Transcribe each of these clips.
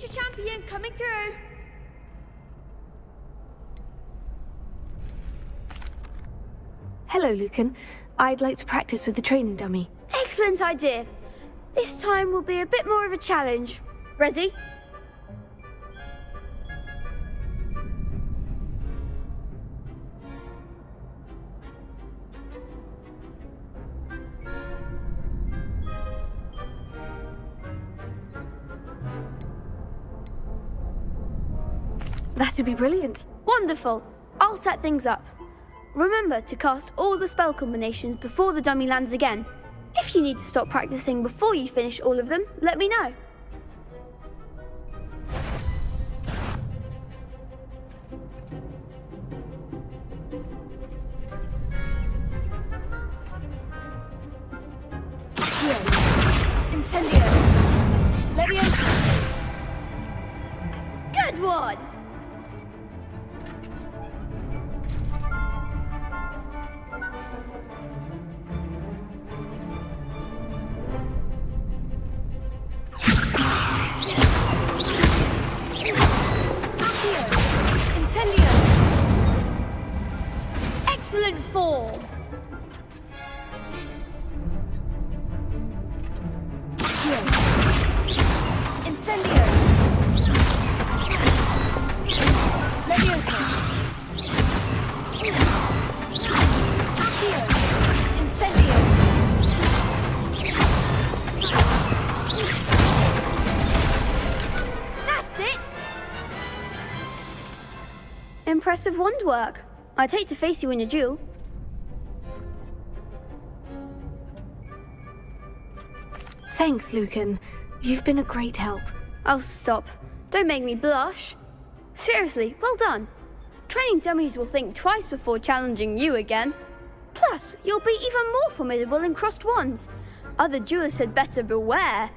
Future champion coming through. Hello, Lucan. I'd like to practice with the training dummy. Excellent idea. This time will be a bit more of a challenge. Ready? That'd be brilliant. Wonderful. I'll set things up. Remember to cast all the spell combinations before the dummy lands again. If you need to stop practicing before you finish all of them, let me know. Incendio. Leviosa. Good one! Incendio. Excellent form! Incendio. Leviosa. Incendio. That's it! Impressive wand work. I'd hate to face you in a duel. Thanks, Lucan. You've been a great help. Oh, stop. Don't make me blush. Seriously, well done. Training dummies will think twice before challenging you again. Plus, you'll be even more formidable in crossed wands. Other duelists had better beware.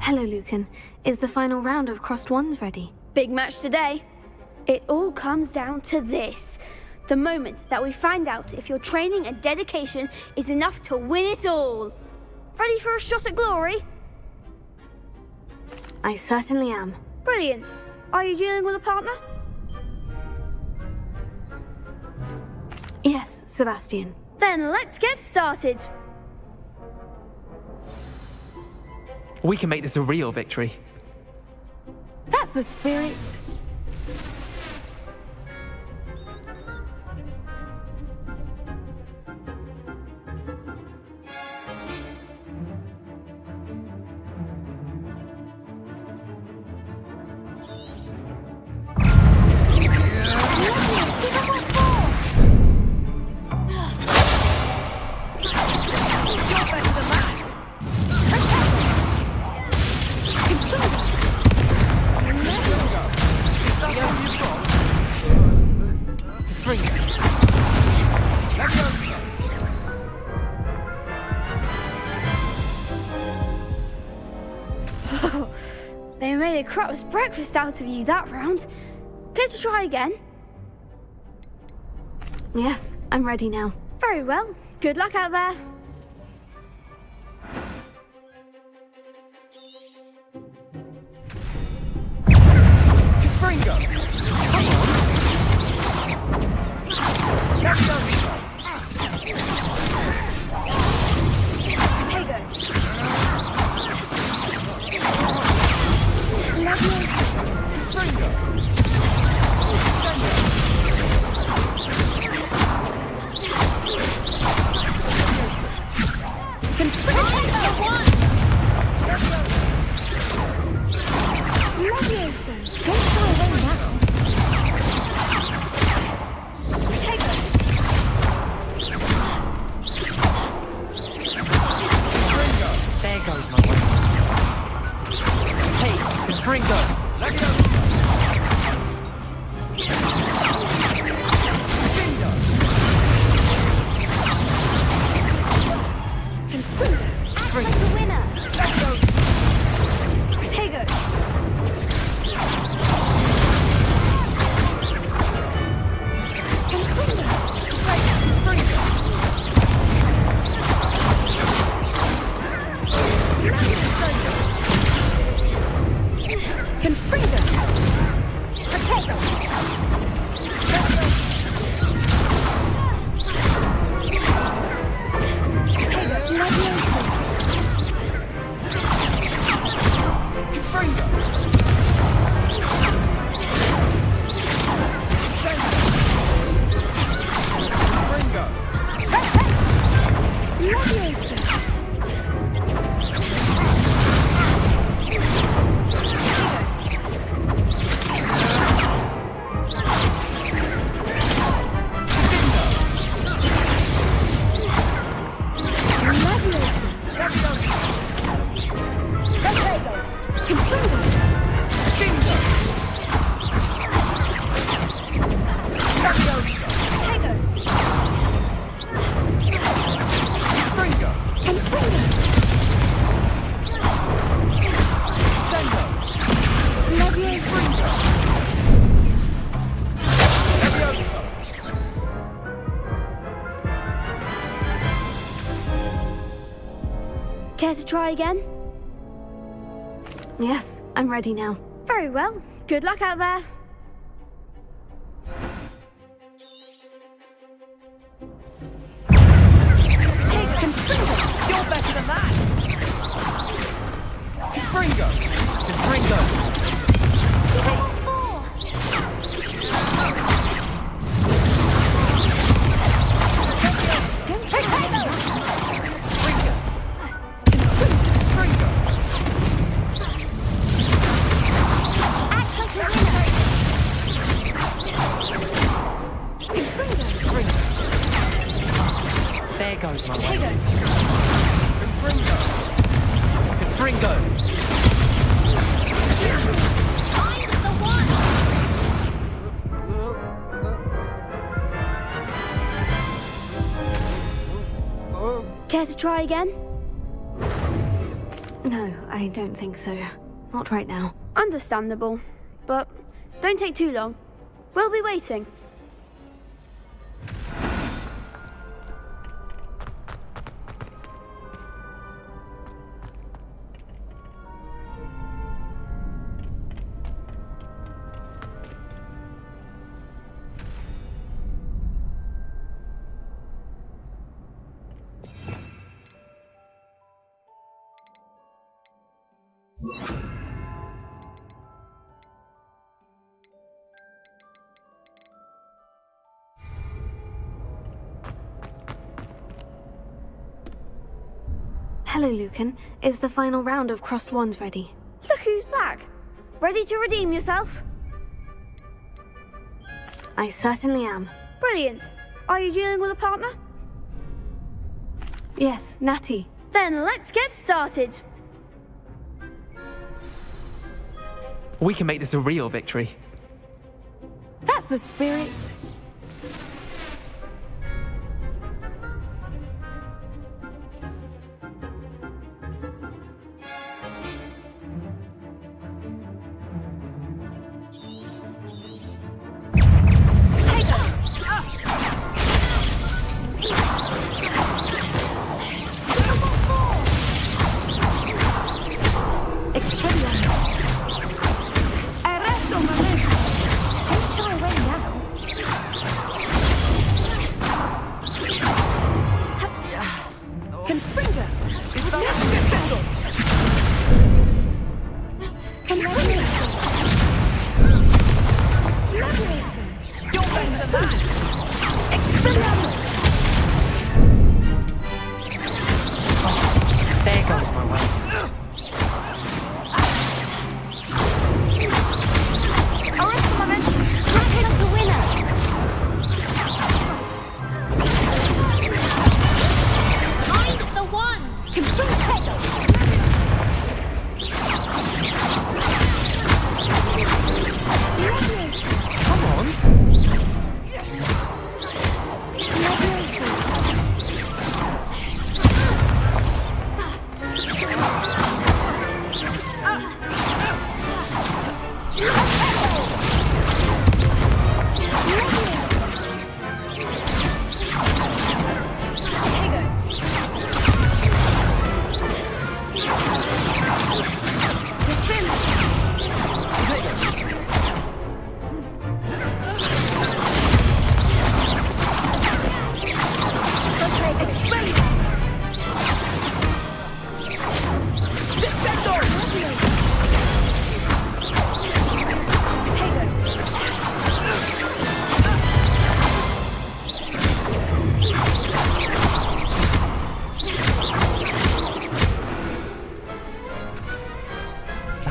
Hello, Lucan. Is the final round of crossed wands ready? Big match today. It all comes down to this. The moment that we find out if your training and dedication is enough to win it all. Ready for a shot at glory? I certainly am. Brilliant. Are you dealing with a partner? Yes, Sebastian. Then let's get started. We can make this a real victory. That's the spirit. Oh, they made a crap's breakfast out of you that round. Care to try again? Yes, I'm ready now. Very well. Good luck out there. Fringo! Come on! Let's go! Potato. Fringo! There goes my way. Hey, Fringo! Let go! Act like the winner. Let's go! Potato. Confringo. Potato. Fringo! Fringo! Care to try again? Yes, I'm ready now. Very well. Good luck out there. You're better than that! Fringo! Fringo! There goes my way. Fringo! Fringo! I'm the one. Care to try again? No, I don't think so. Not right now. Understandable. But don't take too long. We'll be waiting. Hello, Lucan. Is the final round of Crossed Wands ready? Look who's back. Ready to redeem yourself? I certainly am. Brilliant. Are you dealing with a partner? Yes, Natty. Then let's get started. We can make this a real victory. That's the spirit.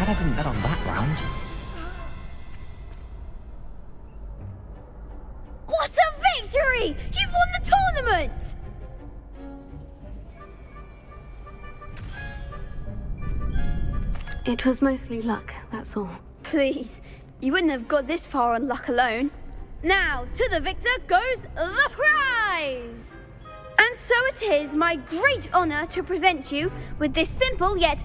I didn't bet on that round. What a victory! You've won the tournament! It was mostly luck, that's all. Please, you wouldn't have got this far on luck alone. Now, to the victor goes the prize! And so it is my great honour to present you with this simple yet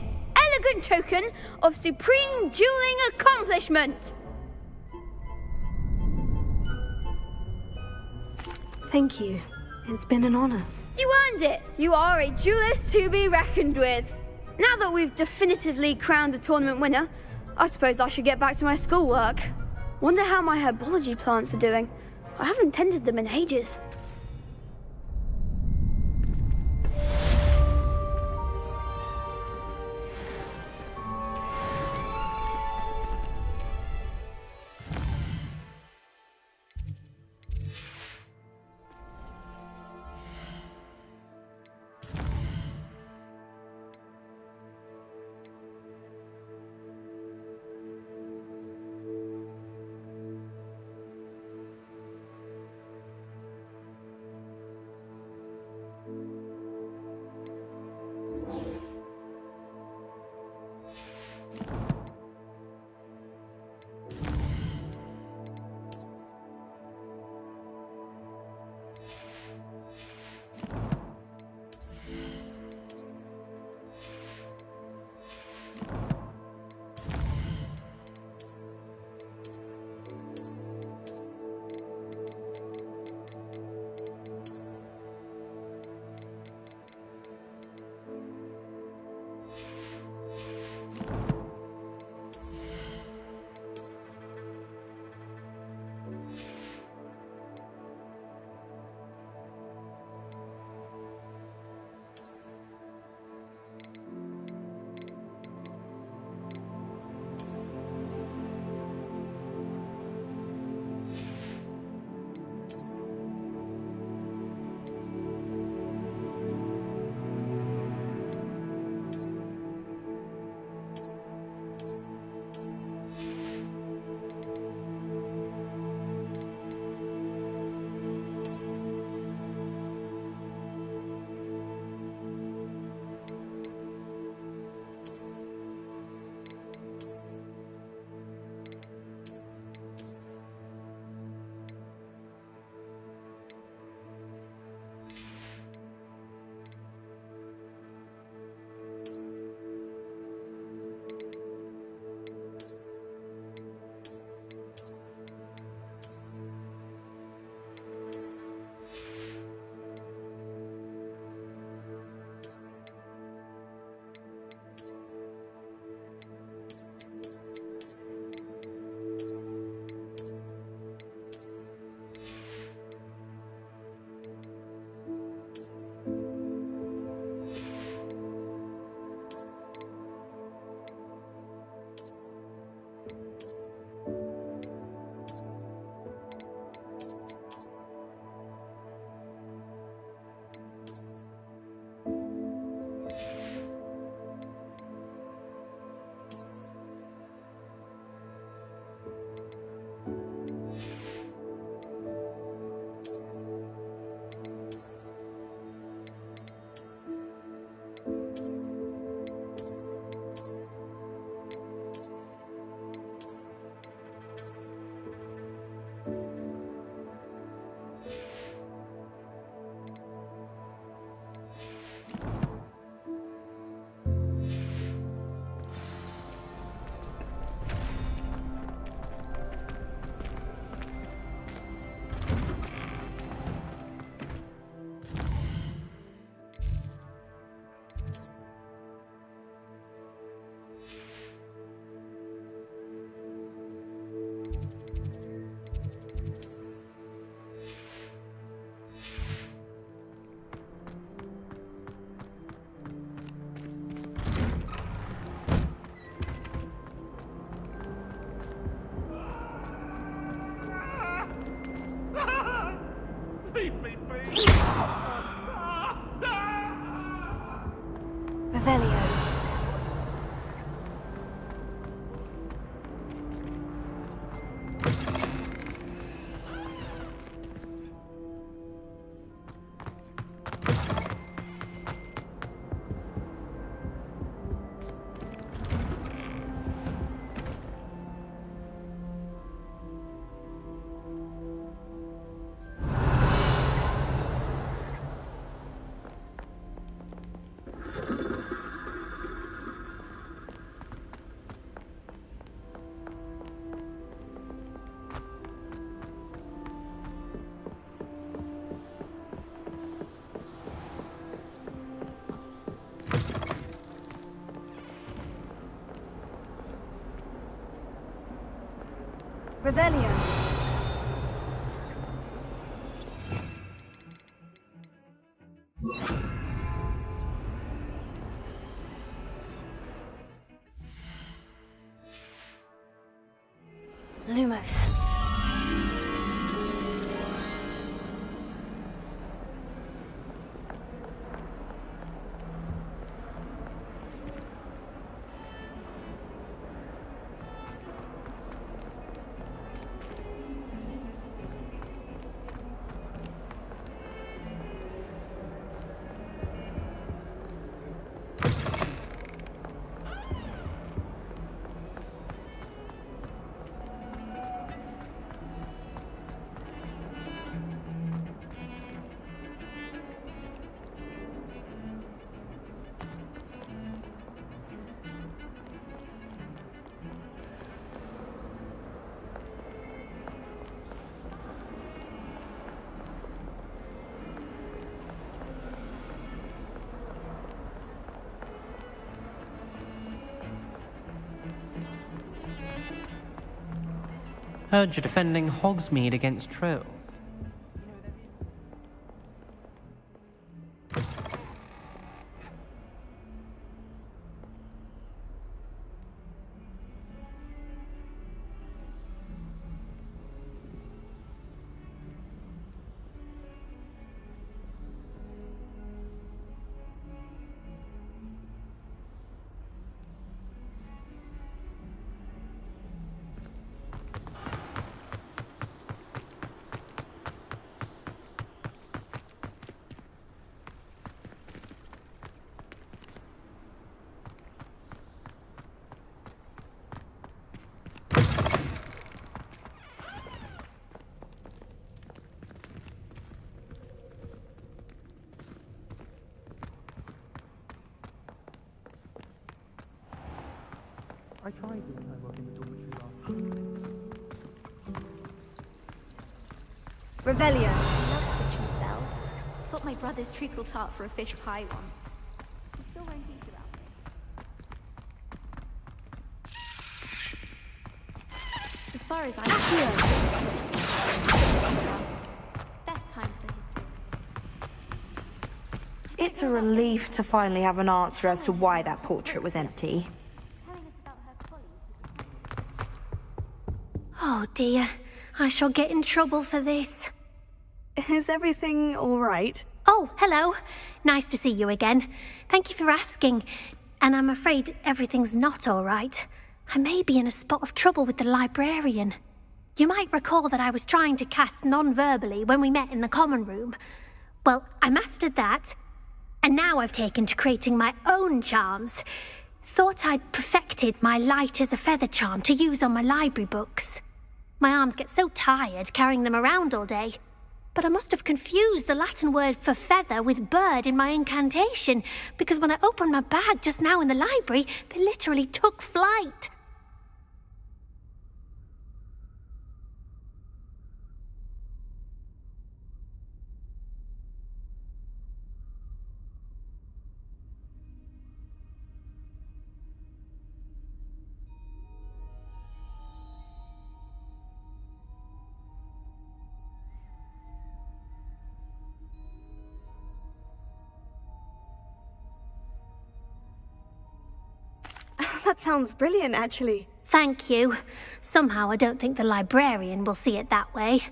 elegant token of supreme dueling accomplishment. Thank you. It's been an honor. You earned it. You are a duelist to be reckoned with. Now that we've definitively crowned the tournament winner, I suppose I should get back to my schoolwork. Wonder how my herbology plants are doing. I haven't tended them in ages. Revelio. Lumos. Heard you're defending Hogsmeade against trolls. I tried this time working the dormitory last. Revelio. Love switching spell. Swapped my brother's treacle tart for a fish pie once. He still won't eat about it. As far as I know, best time for history. It's a relief to finally have an answer as to why that portrait was empty. Telling us about her colleagues. Oh dear, I shall get in trouble for this. Is everything all right? Oh, hello. Nice to see you again. Thank you for asking. And I'm afraid everything's not all right. I may be in a spot of trouble with the librarian. You might recall that I was trying to cast non-verbally when we met in the common room. Well, I mastered that. And now I've taken to creating my own charms. Thought I'd perfected my light as a feather charm to use on my library books. My arms get so tired carrying them around all day. But I must have confused the Latin word for feather with bird in my incantation, because when I opened my bag just now in the library, they literally took flight. That sounds brilliant, actually. Thank you. Somehow I don't think the librarian will see it that way.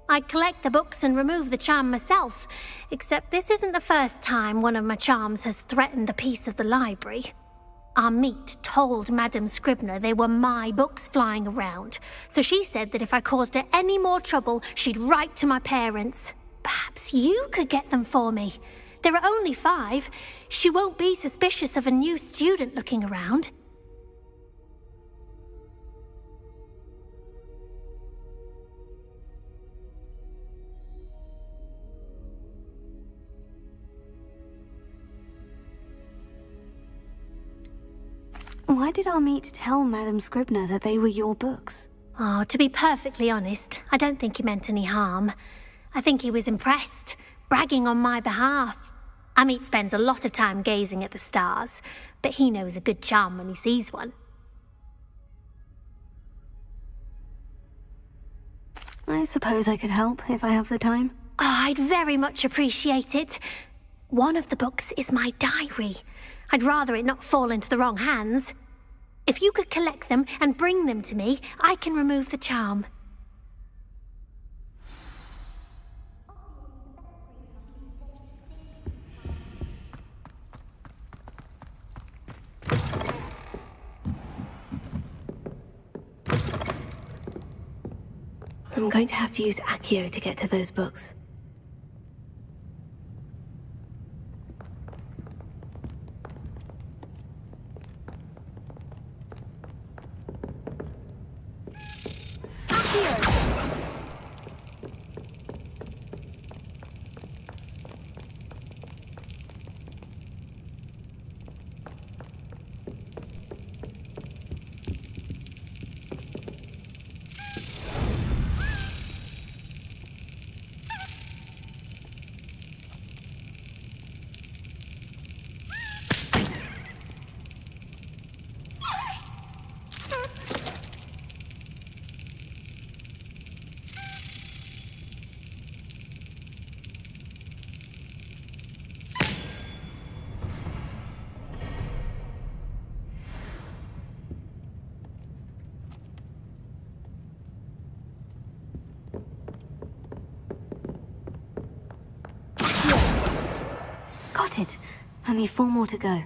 I collect the books and remove the charm myself, except this isn't the first time one of my charms has threatened the peace of the library. Our meet told Madame Scribner they were my books flying around, so she said that if I caused her any more trouble, she'd write to my parents. Perhaps you could get them for me. There are only 5. She won't be suspicious of a new student looking around. Why did our meet tell Madame Scribner that they were your books? Oh, to be perfectly honest, I don't think he meant any harm. I think he was impressed, bragging on my behalf. Amit spends a lot of time gazing at the stars, but he knows a good charm when he sees one. I suppose I could help if I have the time. Oh, I'd very much appreciate it. One of the books is my diary. I'd rather it not fall into the wrong hands. If you could collect them and bring them to me, I can remove the charm. I'm going to have to use Accio to get to those books. Got it. Only 4 more to go.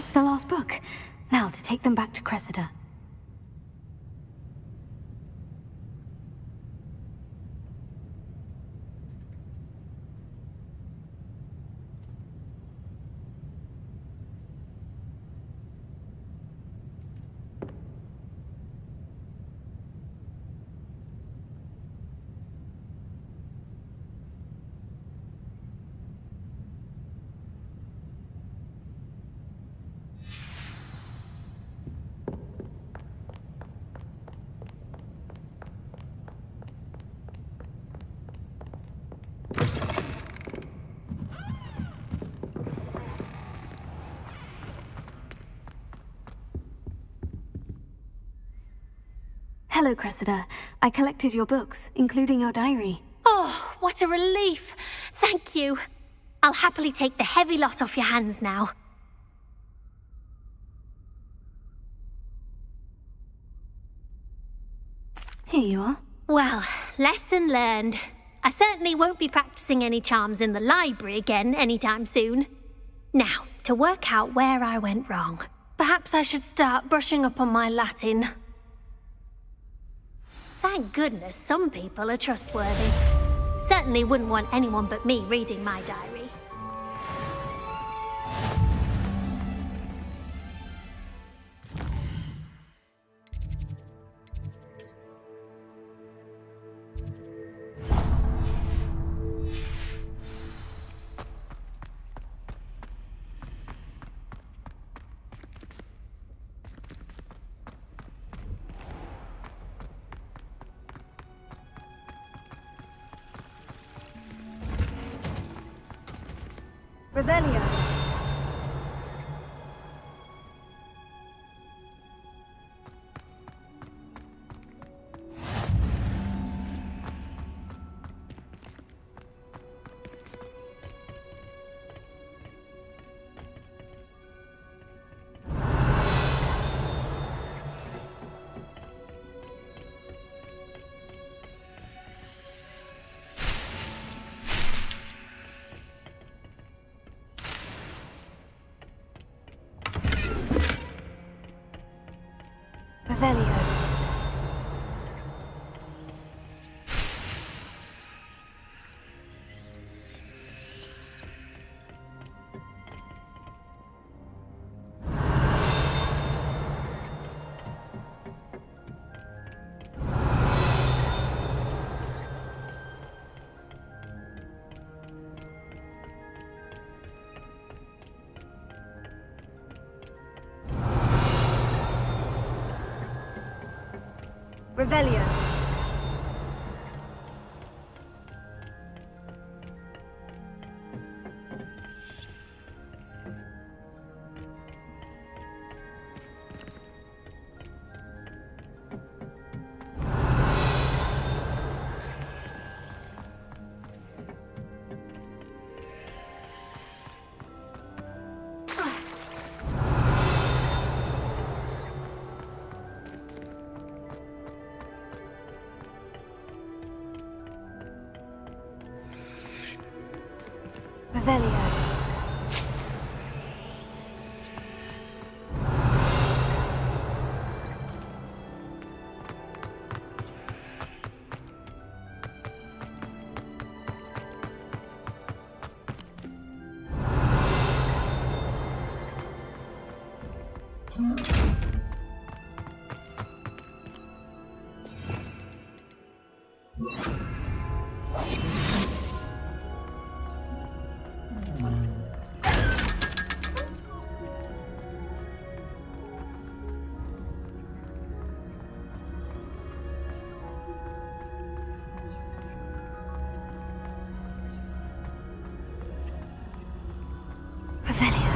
That's the last book. Now to take them back to Cressida. Hello, Cressida. I collected your books, including your diary. Oh, what a relief. Thank you. I'll happily take the heavy lot off your hands now. Here you are. Well, lesson learned. I certainly won't be practicing any charms in the library again anytime soon. Now, to work out where I went wrong. Perhaps I should start brushing up on my Latin. Thank goodness some people are trustworthy. Certainly wouldn't want anyone but me reading my diary. Revelio. Revelio. Revelio. Revelio. Revelio.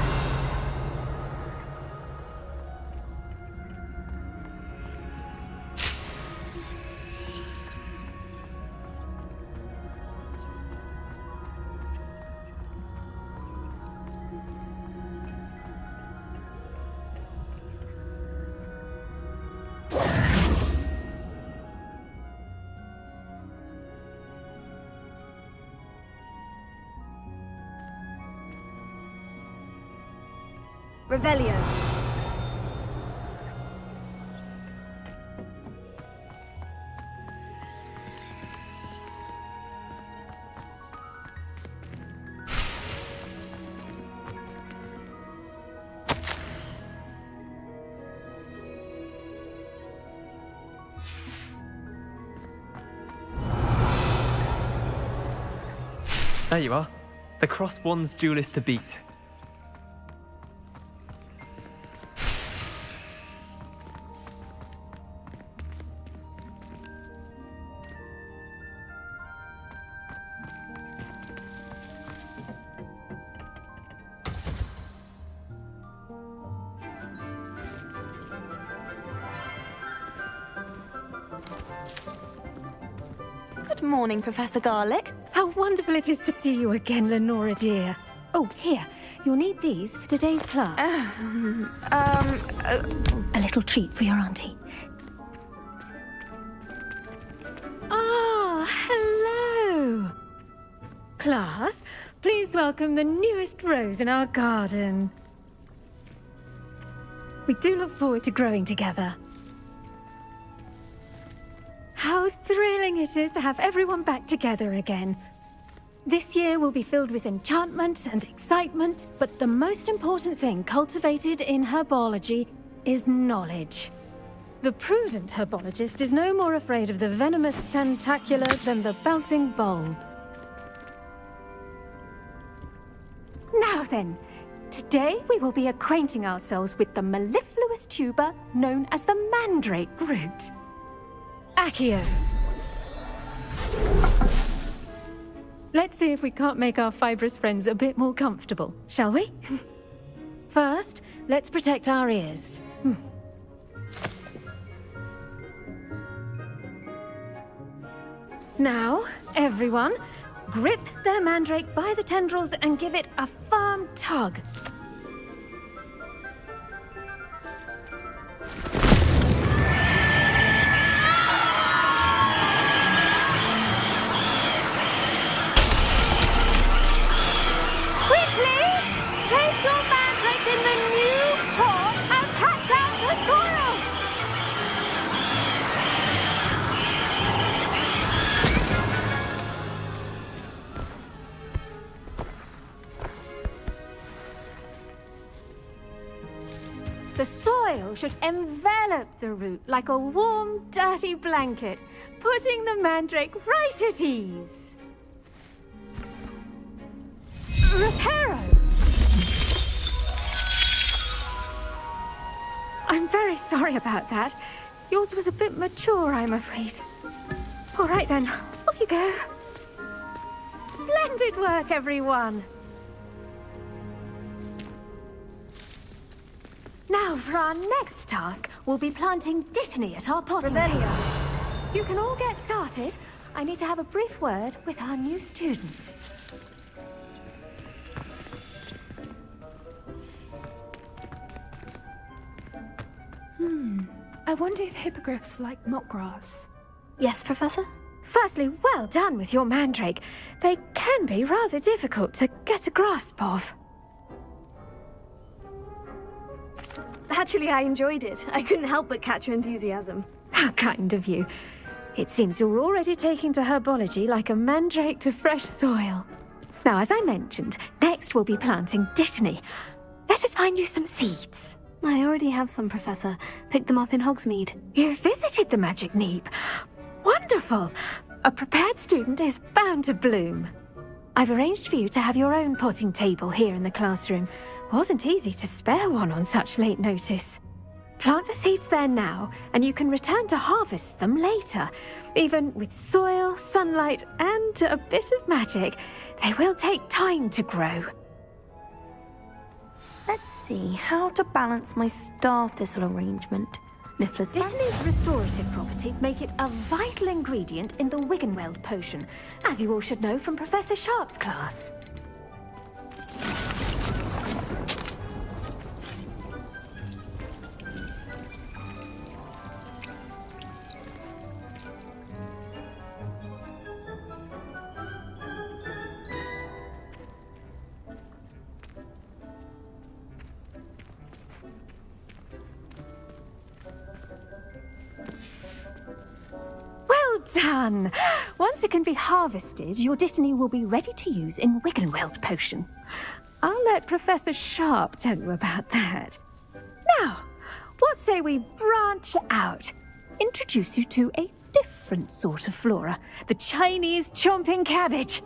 Revelio. There you are. The cross wands duelist to beat. Good morning, Professor Garlick. How wonderful it is to see you again, Lenora dear. Oh, here. You'll need these for today's class. A little treat for your auntie. Ah, hello. Class, please welcome the newest rose in our garden. We do look forward to growing together. How thrilling it is to have everyone back together again. This year will be filled with enchantment and excitement, but the most important thing cultivated in herbology is knowledge. The prudent herbologist is no more afraid of the venomous tentacula than the bouncing bulb. Now then, today we will be acquainting ourselves with the mellifluous tuber known as the mandrake root. Accio. Let's see if we can't make our fibrous friends a bit more comfortable, shall we? First, let's protect our ears. Now, everyone, grip their mandrake by the tendrils and give it a firm tug. The soil should envelop the root like a warm, dirty blanket, putting the mandrake right at ease. Reparo! I'm very sorry about that. Yours was a bit mature, I'm afraid. All right then, off you go. Splendid work, everyone! Now, for our next task, we'll be planting Dittany at our potting tables. You can all get started. I need to have a brief word with our new student. I wonder if hippogriffs like knotgrass. Yes, Professor? Firstly, well done with your mandrake. They can be rather difficult to get a grasp of. Actually, I enjoyed it. I couldn't help but catch your enthusiasm. How kind of you. It seems you're already taking to herbology like a mandrake to fresh soil. Now, as I mentioned, next we'll be planting Dittany. Let us find you some seeds. I already have some, Professor. Picked them up in Hogsmeade. You visited the Magic Neep. Wonderful! A prepared student is bound to bloom. I've arranged for you to have your own potting table here in the classroom. Wasn't easy to spare one on such late notice. Plant the seeds there now, and you can return to harvest them later. Even with soil, sunlight, and a bit of magic, they will take time to grow. Let's see how to balance my star thistle arrangement. Miffler's Dittany's restorative properties make it a vital ingredient in the Wiggenweld potion, as you all should know from Professor Sharp's class. done! Once it can be harvested, your Dittany will be ready to use in Wiggenweld potion. I'll let Professor Sharp tell you about that. Now, what say we branch out? Introduce you to a different sort of flora, the Chinese chomping cabbage.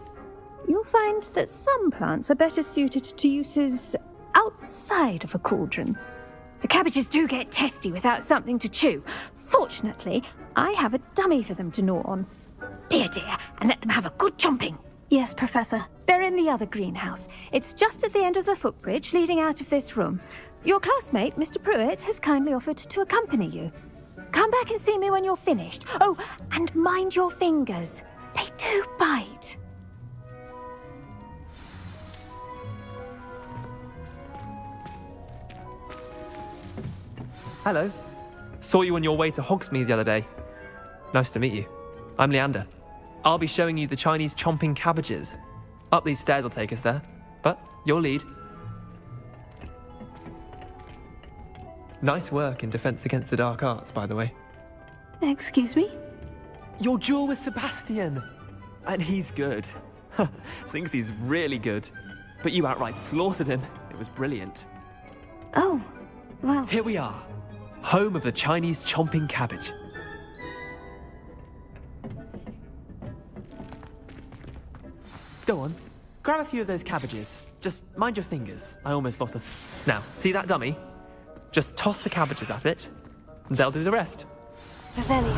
You'll find that some plants are better suited to uses outside of a cauldron. The cabbages do get testy without something to chew. Fortunately, I have a dummy for them to gnaw on. Be a dear and let them have a good chomping. Yes, Professor. They're in the other greenhouse. It's just at the end of the footbridge leading out of this room. Your classmate, Mr. Pruitt, has kindly offered to accompany you. Come back and see me when you're finished. Oh, and mind your fingers. They do bite. Hello. Saw you on your way to Hogsmeade the other day. Nice to meet you. I'm Leander. I'll be showing you the Chinese chomping cabbages. Up these stairs will take us there, but your lead. Nice work in Defense Against the Dark Arts, by the way. Excuse me? Your duel with Sebastian! And he's good. Thinks he's really good. But you outright slaughtered him. It was brilliant. Oh, well. Here we are. Home of the Chinese chomping cabbage. Go on. Grab a few of those cabbages. Just mind your fingers. I almost lost a... Now, see that dummy? Just toss the cabbages at it, and they'll do the rest. Revelio.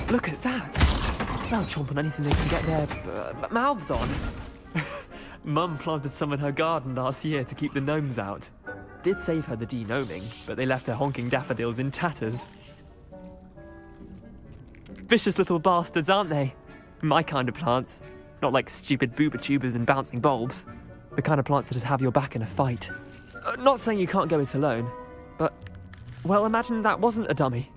Look at that. They'll chomp on anything they can get their mouths on. Mum planted some in her garden last year to keep the gnomes out. Did save her the de-gnoming, but they left her honking daffodils in tatters. Vicious little bastards, aren't they? My kind of plants. Not like stupid booba tubers and bouncing bulbs. The kind of plants that'd have your back in a fight. Not saying you can't go it alone, but... Well, imagine that wasn't a dummy.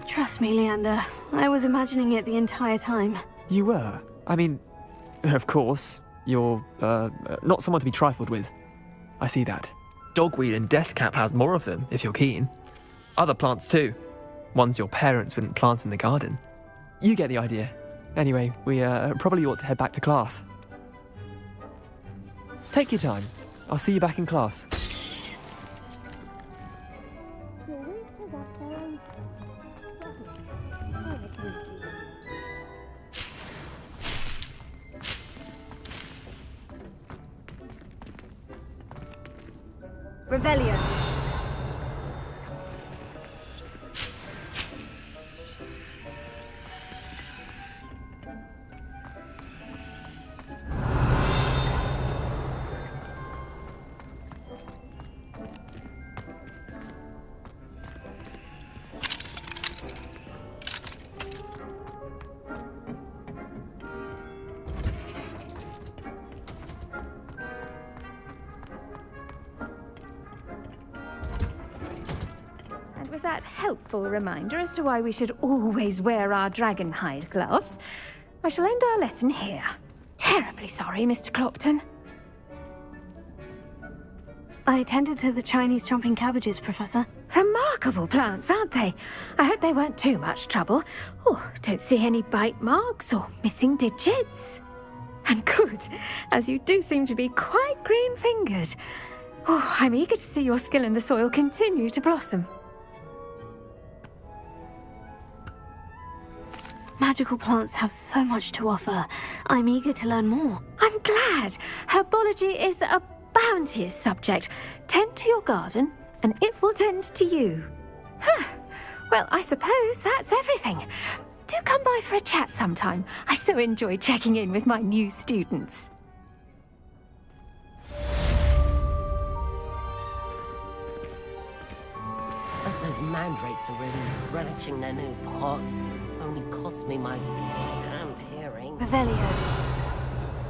Trust me, Leander. I was imagining it the entire time. You were? I mean, of course, you're, not someone to be trifled with. I see that. Dogweed and deathcap has more of them, if you're keen. Other plants too. Ones your parents wouldn't plant in the garden. You get the idea. Anyway, we, probably ought to head back to class. Take your time. I'll see you back in class. Revelio. With that helpful reminder as to why we should always wear our dragon hide gloves, I shall end our lesson here. Terribly sorry, Mr. Clopton. I tended to the Chinese chomping cabbages, Professor. Remarkable plants, aren't they? I hope they weren't too much trouble. Oh, don't see any bite marks or missing digits. And good, as you do seem to be quite green-fingered. Oh, I'm eager to see your skill in the soil continue to blossom. Magical plants have so much to offer. I'm eager to learn more. I'm glad. Herbology is a bounteous subject. Tend to your garden, and it will tend to you. Huh. Well, I suppose that's everything. Do come by for a chat sometime. I so enjoy checking in with my new students. Those mandrakes are really relishing their new pots. Only cost me my damned hearing. Revelio.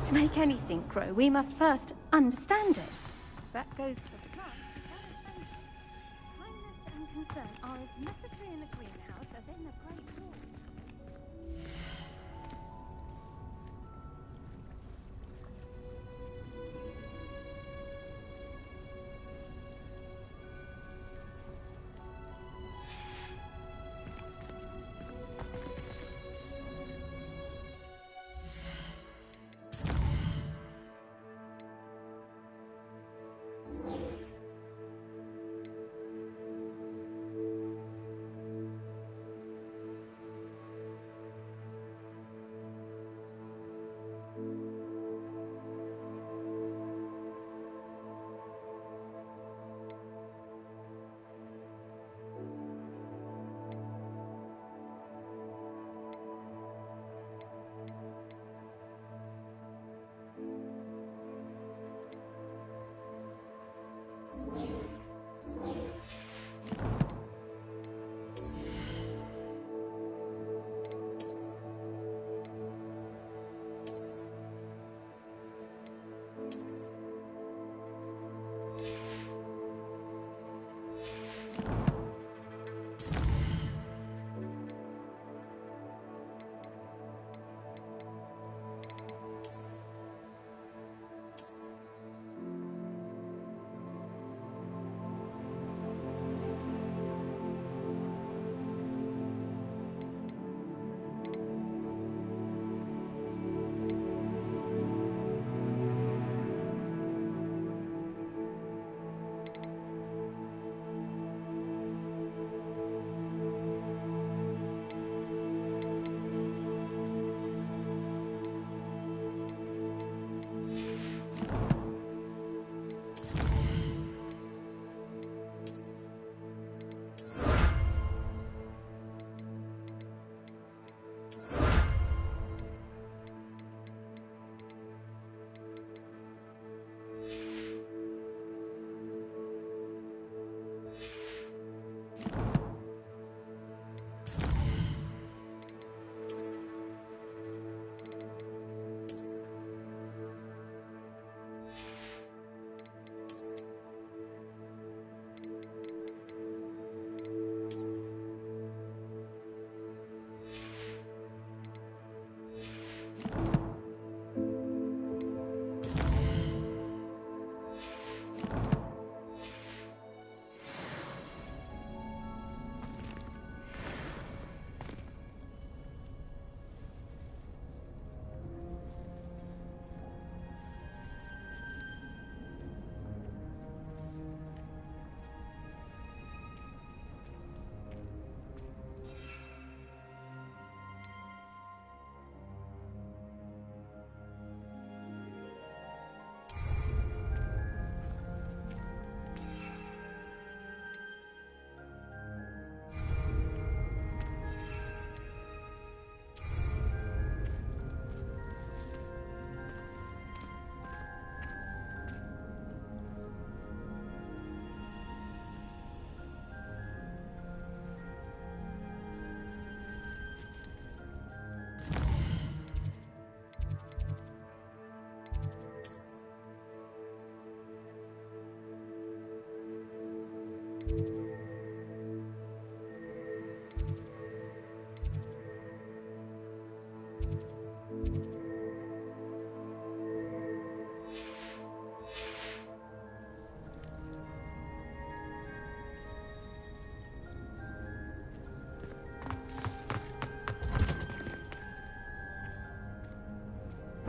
To make anything grow, we must first understand it. That goes for plants and animals. Kindness and concern are as necessary in the greenhouse as in the great hall.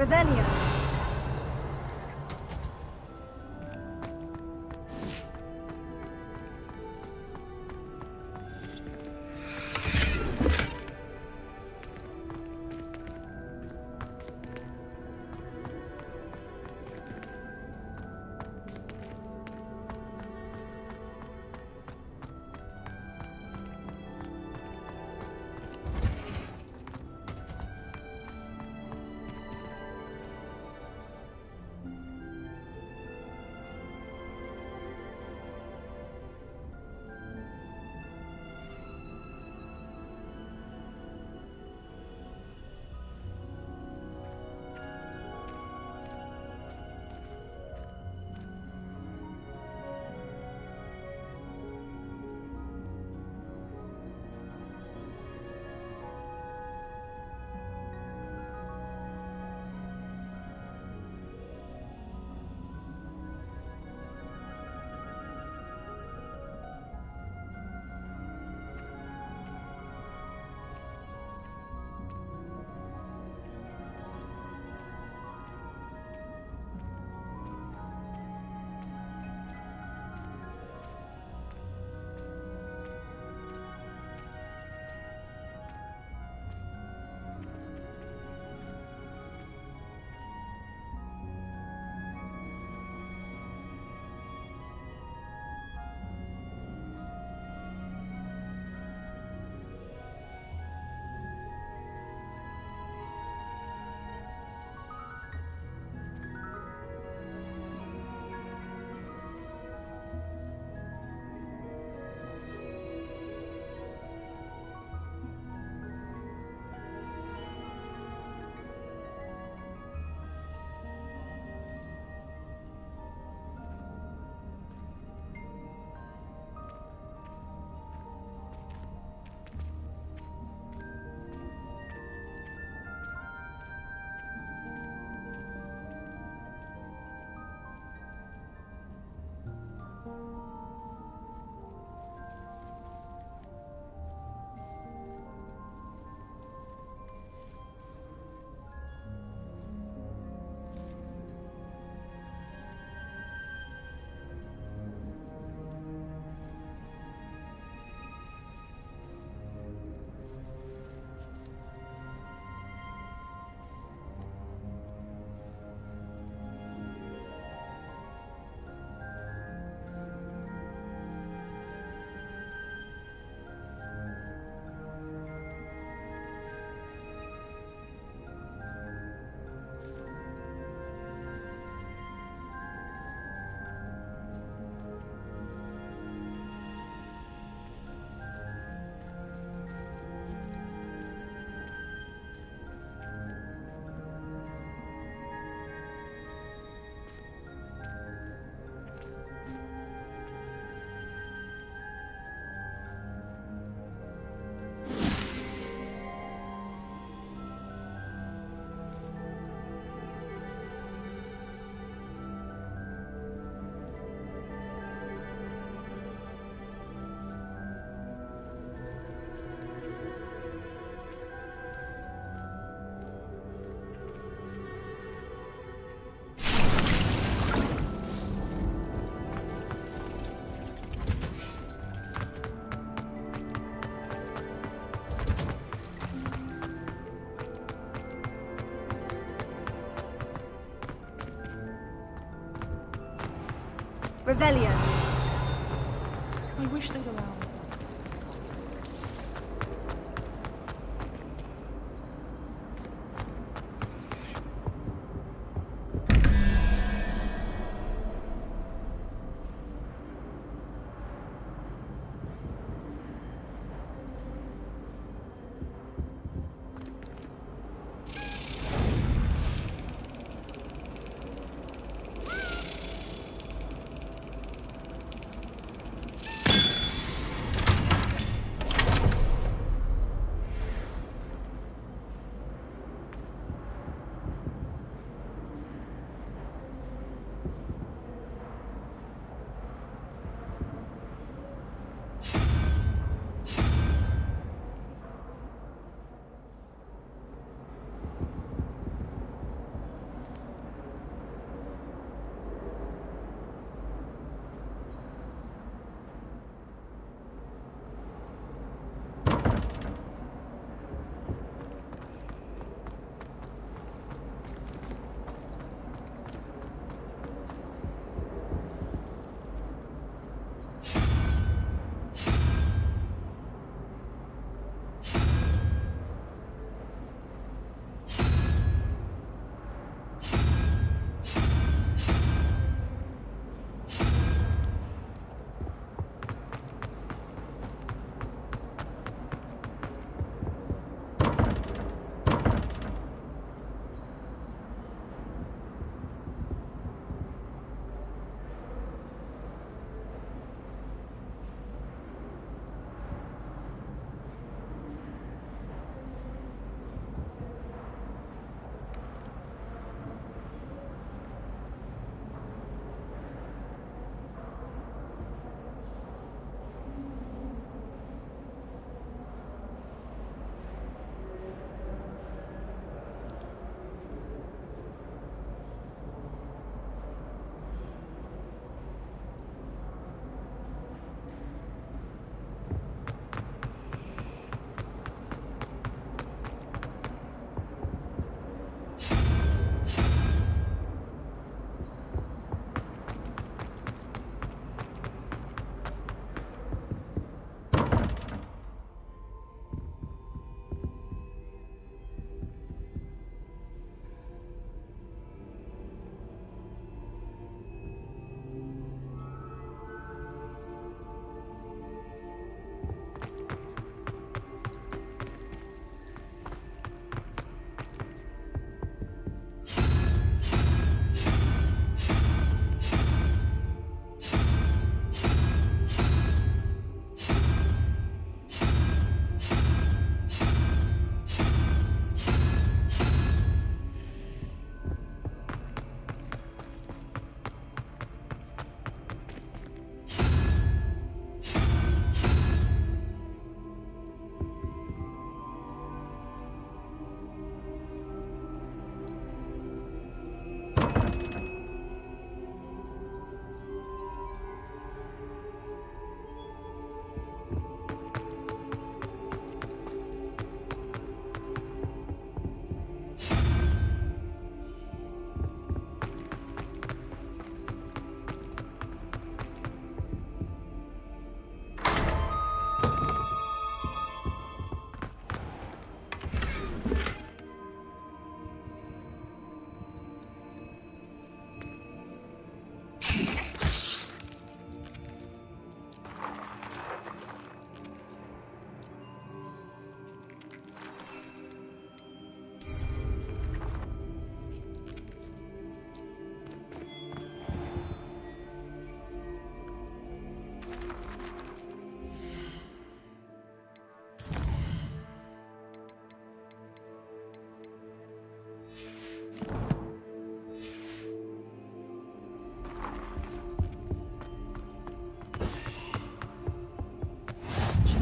Revelio. Revelio. I wish they'd allow me.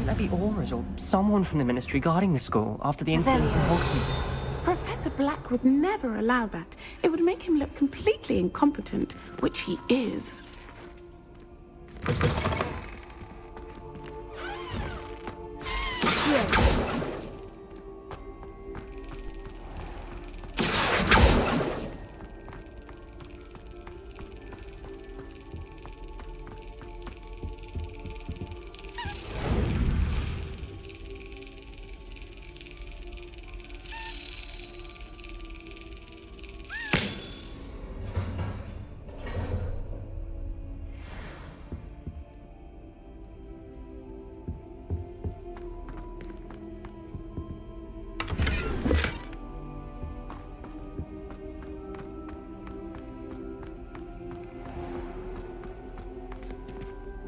There be Auras or someone from the Ministry guarding the school after the incident in Hogsmeade. Professor Black would never allow that. It would make him look completely incompetent, which he is.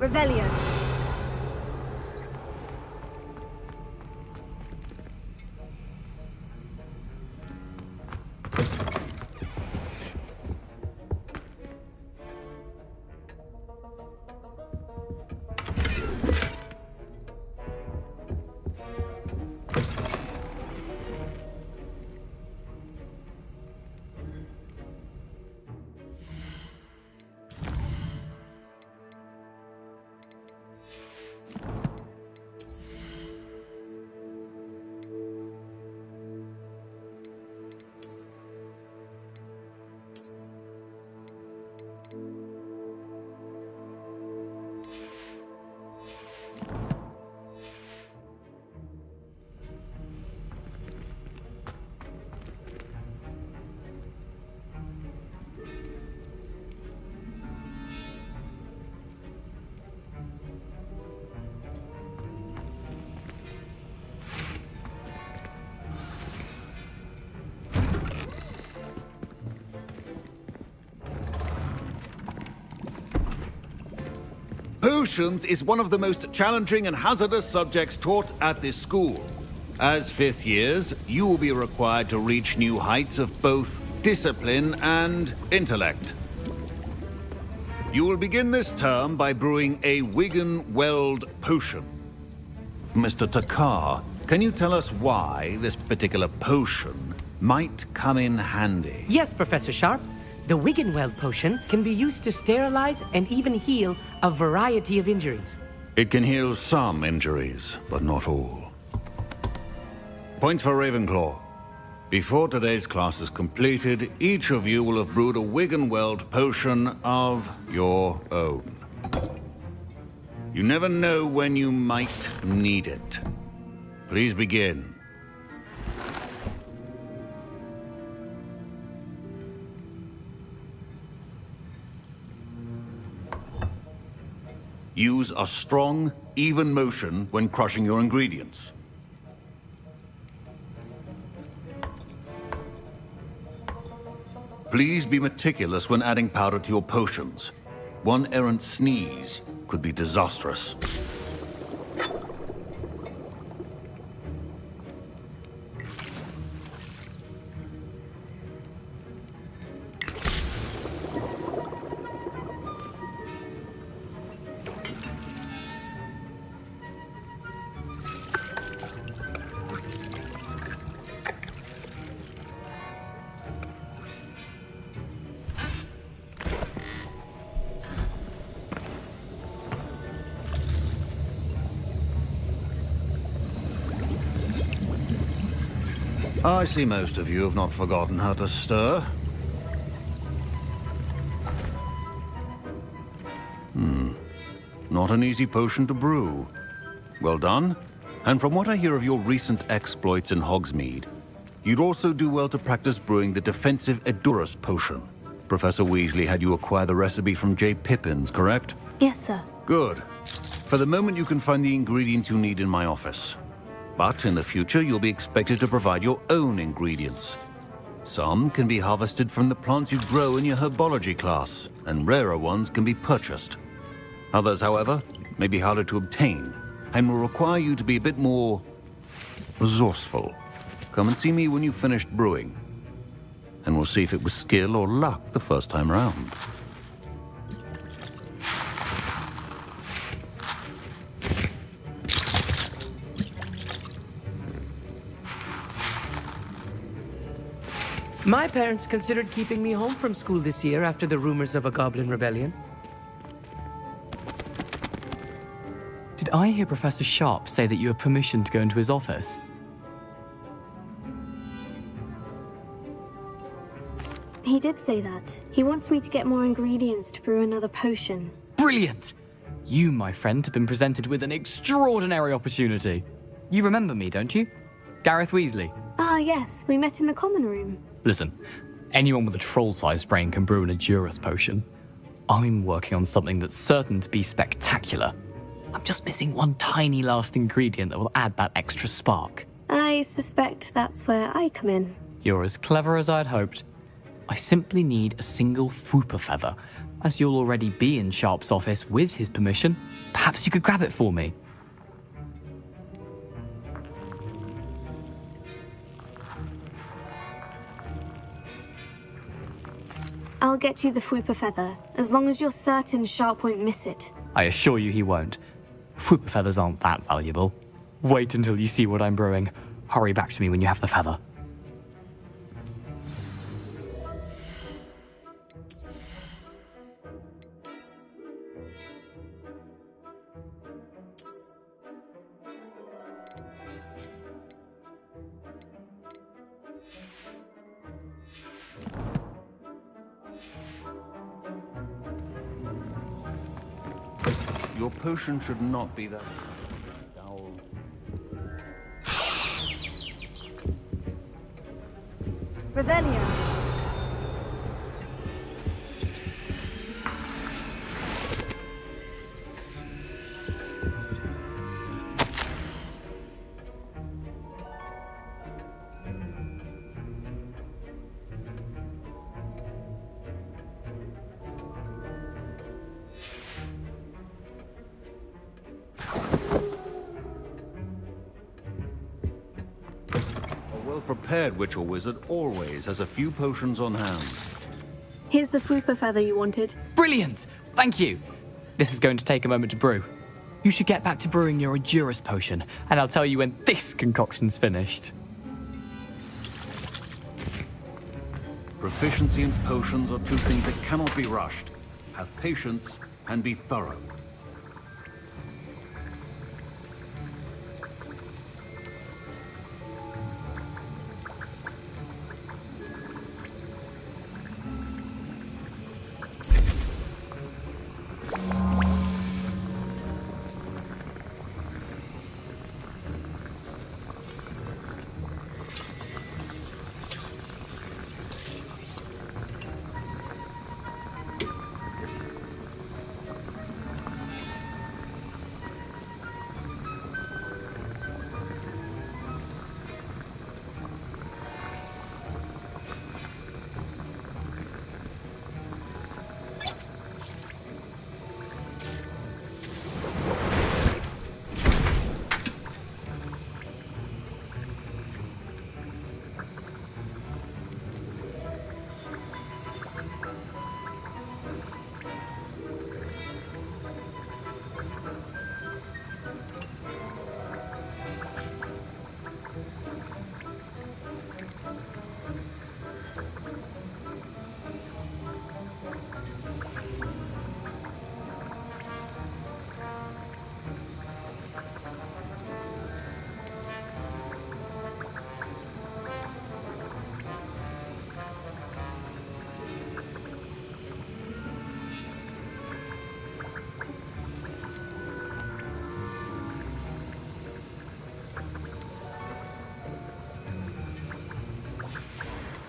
Revelio. Potions is one of the most challenging and hazardous subjects taught at this school. As fifth years, you will be required to reach new heights of both discipline and intellect. You will begin this term by brewing a Wigan-Weld potion. Mr. Takar, can you tell us why this particular potion might come in handy? Yes, Professor Sharp. The Wigan-Weld potion can be used to sterilize and even heal a variety of injuries. It can heal some injuries, but not all. Point for Ravenclaw. Before today's class is completed, each of you will have brewed a Wigan-Weld potion of your own. You never know when you might need it. Please begin. Use a strong, even motion when crushing your ingredients. Please be meticulous when adding powder to your potions. One errant sneeze could be disastrous. I see most of you have not forgotten how to stir. Not an easy potion to brew. Well done. And from what I hear of your recent exploits in Hogsmeade, you'd also do well to practice brewing the defensive Edurus potion. Professor Weasley had you acquire the recipe from J. Pippins, correct? Yes, sir. Good. For the moment, you can find the ingredients you need in my office. But in the future, you'll be expected to provide your own ingredients. Some can be harvested from the plants you grow in your herbology class, and rarer ones can be purchased. Others, however, may be harder to obtain, and will require you to be a bit more resourceful. Come and see me when you've finished brewing, and we'll see if it was skill or luck the first time round. My parents considered keeping me home from school this year after the rumors of a goblin rebellion. Did I hear Professor Sharp say that you have permission to go into his office? He did say that. He wants me to get more ingredients to brew another potion. Brilliant! You, my friend, have been presented with an extraordinary opportunity. You remember me, don't you? Gareth Weasley. Ah, yes. We met in the common room. Listen, anyone with a troll-sized brain can brew an Edurus potion. I'm working on something that's certain to be spectacular. I'm just missing one tiny last ingredient that will add that extra spark. I suspect that's where I come in. You're as clever as I'd hoped. I simply need a single Fwooper feather. As you'll already be in Sharp's office with his permission, perhaps you could grab it for me. I'll get you the Fwooper feather, as long as you're certain Sharp won't miss it. I assure you he won't. Fwooper feathers aren't that valuable. Wait until you see what I'm brewing. Hurry back to me when you have the feather. Your potion should not be that foul. Revelio. Well-prepared witch or wizard always has a few potions on hand. Here's the Fwooper feather you wanted. Brilliant! Thank you! This is going to take a moment to brew. You should get back to brewing your Adurus potion, and I'll tell you when this concoction's finished. Proficiency in potions are two things that cannot be rushed. Have patience and be thorough.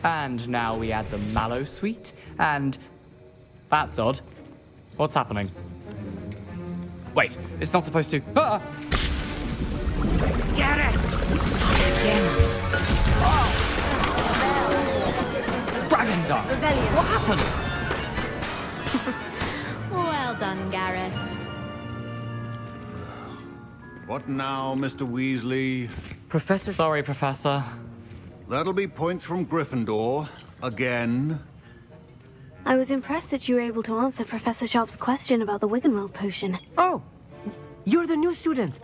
And now we add the mallow sweet, and... That's odd. What's happening? Wait, it's not supposed to... Ah! Get it! Dragon Dart! What happened? Well done, Gareth. What now, Mr. Weasley? Professor... Sorry, Professor. That'll be points from Gryffindor. Again. I was impressed that you were able to answer Professor Sharp's question about the Wiggenweld potion. Oh, you're the new student.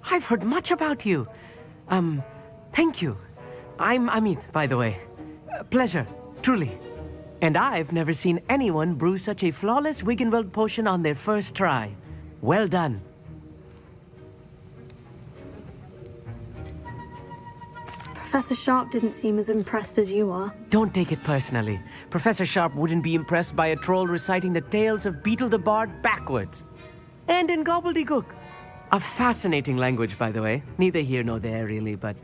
I've heard much about you. Thank you. I'm Amit, by the way. Pleasure, truly. And I've never seen anyone brew such a flawless Wiggenweld potion on their first try. Well done. Professor Sharp didn't seem as impressed as you are. Don't take it personally. Professor Sharp wouldn't be impressed by a troll reciting the tales of Beetle the Bard backwards. And in gobbledygook. A fascinating language, by the way. Neither here nor there, really, but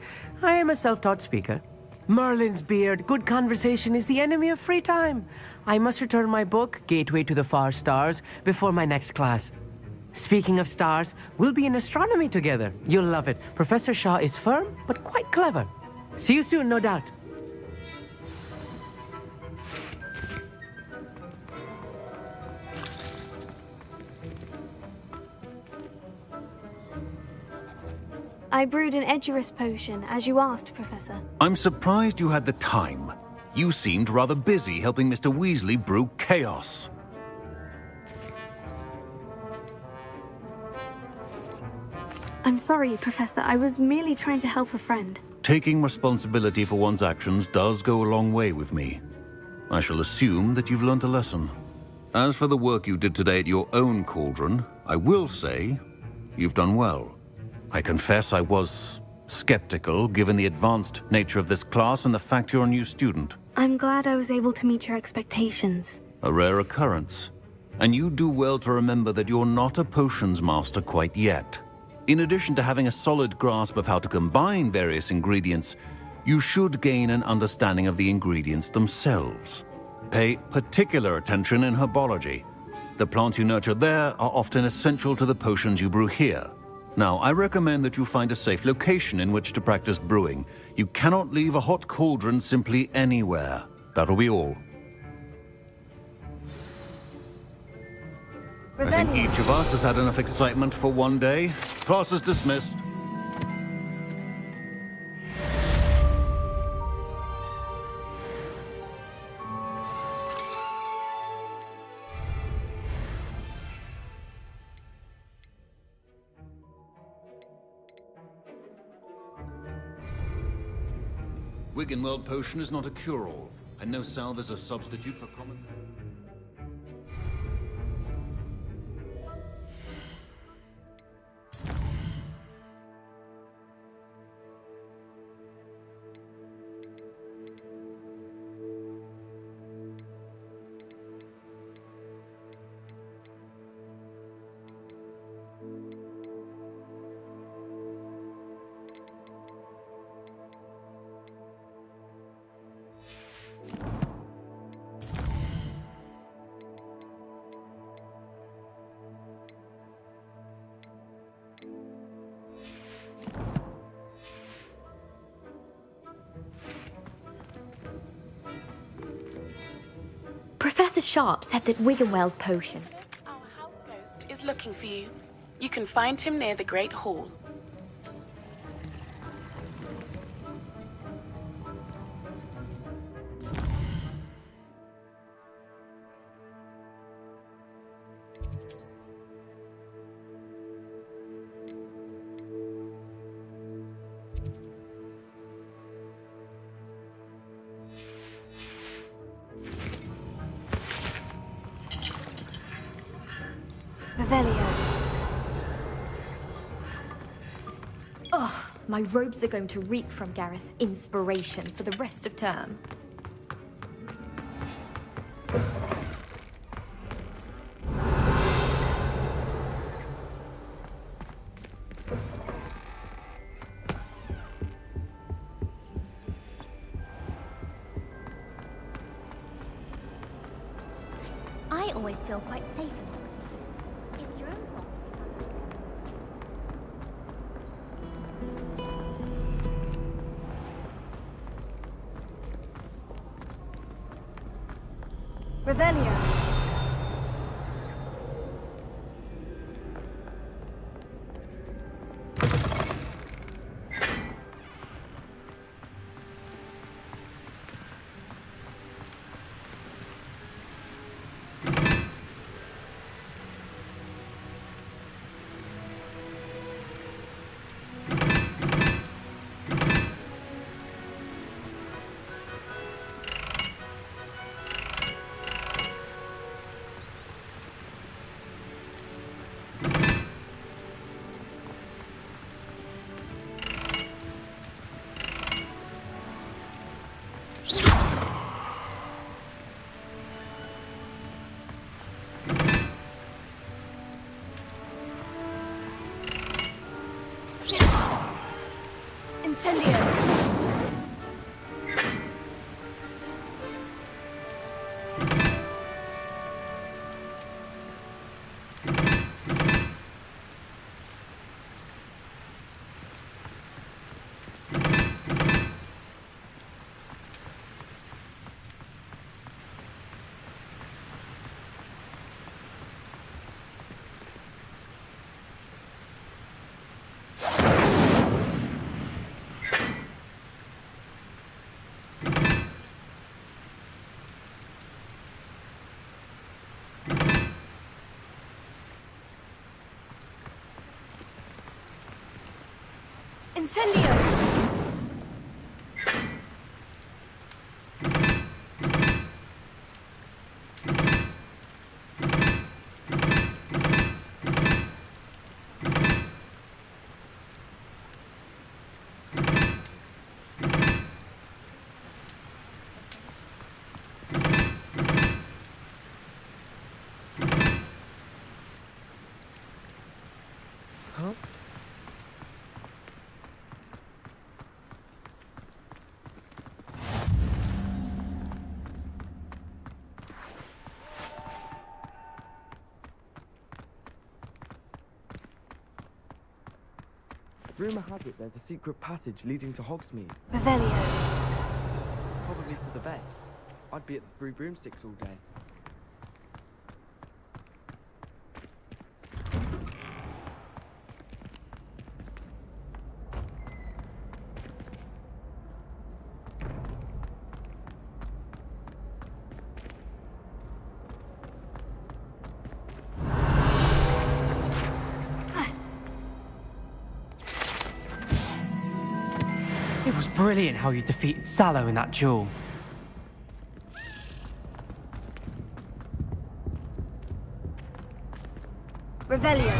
I am a self-taught speaker. Merlin's beard, good conversation is the enemy of free time. I must return my book, Gateway to the Far Stars, before my next class. Speaking of stars, we'll be in astronomy together. You'll love it. Professor Shaw is firm, but quite clever. See you soon, no doubt. I brewed an Edurus potion, as you asked, Professor. I'm surprised you had the time. You seemed rather busy helping Mr. Weasley brew chaos. I'm sorry, Professor. I was merely trying to help a friend. Taking responsibility for one's actions does go a long way with me. I shall assume that you've learnt a lesson. As for the work you did today at your own cauldron, I will say you've done well. I confess I was skeptical, given the advanced nature of this class and the fact you're a new student. I'm glad I was able to meet your expectations. A rare occurrence. And you do well to remember that you're not a potions master quite yet. In addition to having a solid grasp of how to combine various ingredients, you should gain an understanding of the ingredients themselves. Pay particular attention in herbology. The plants you nurture there are often essential to the potions you brew here. Now, I recommend that you find a safe location in which to practice brewing. You cannot leave a hot cauldron simply anywhere. That'll be all. I think each of us has had enough excitement for one day. Class is dismissed. Wiggenweld potion is not a cure-all, and no salve is a substitute for common... Professor Sharp said that Wiggenweld potion. Our house ghost is looking for you. You can find him near the Great Hall. Ugh, my robes are going to reek from Gareth's inspiration for the rest of term. I always feel quite safe in Hogsmeade. It's your own fault. Revelio. Incendio. Incendio! Huh? Rumour has it there's a secret passage leading to Hogsmeade. Revelio. Probably for the best. I'd be at the Three Broomsticks all day. It was brilliant how you defeated Sallow in that duel. Revelio.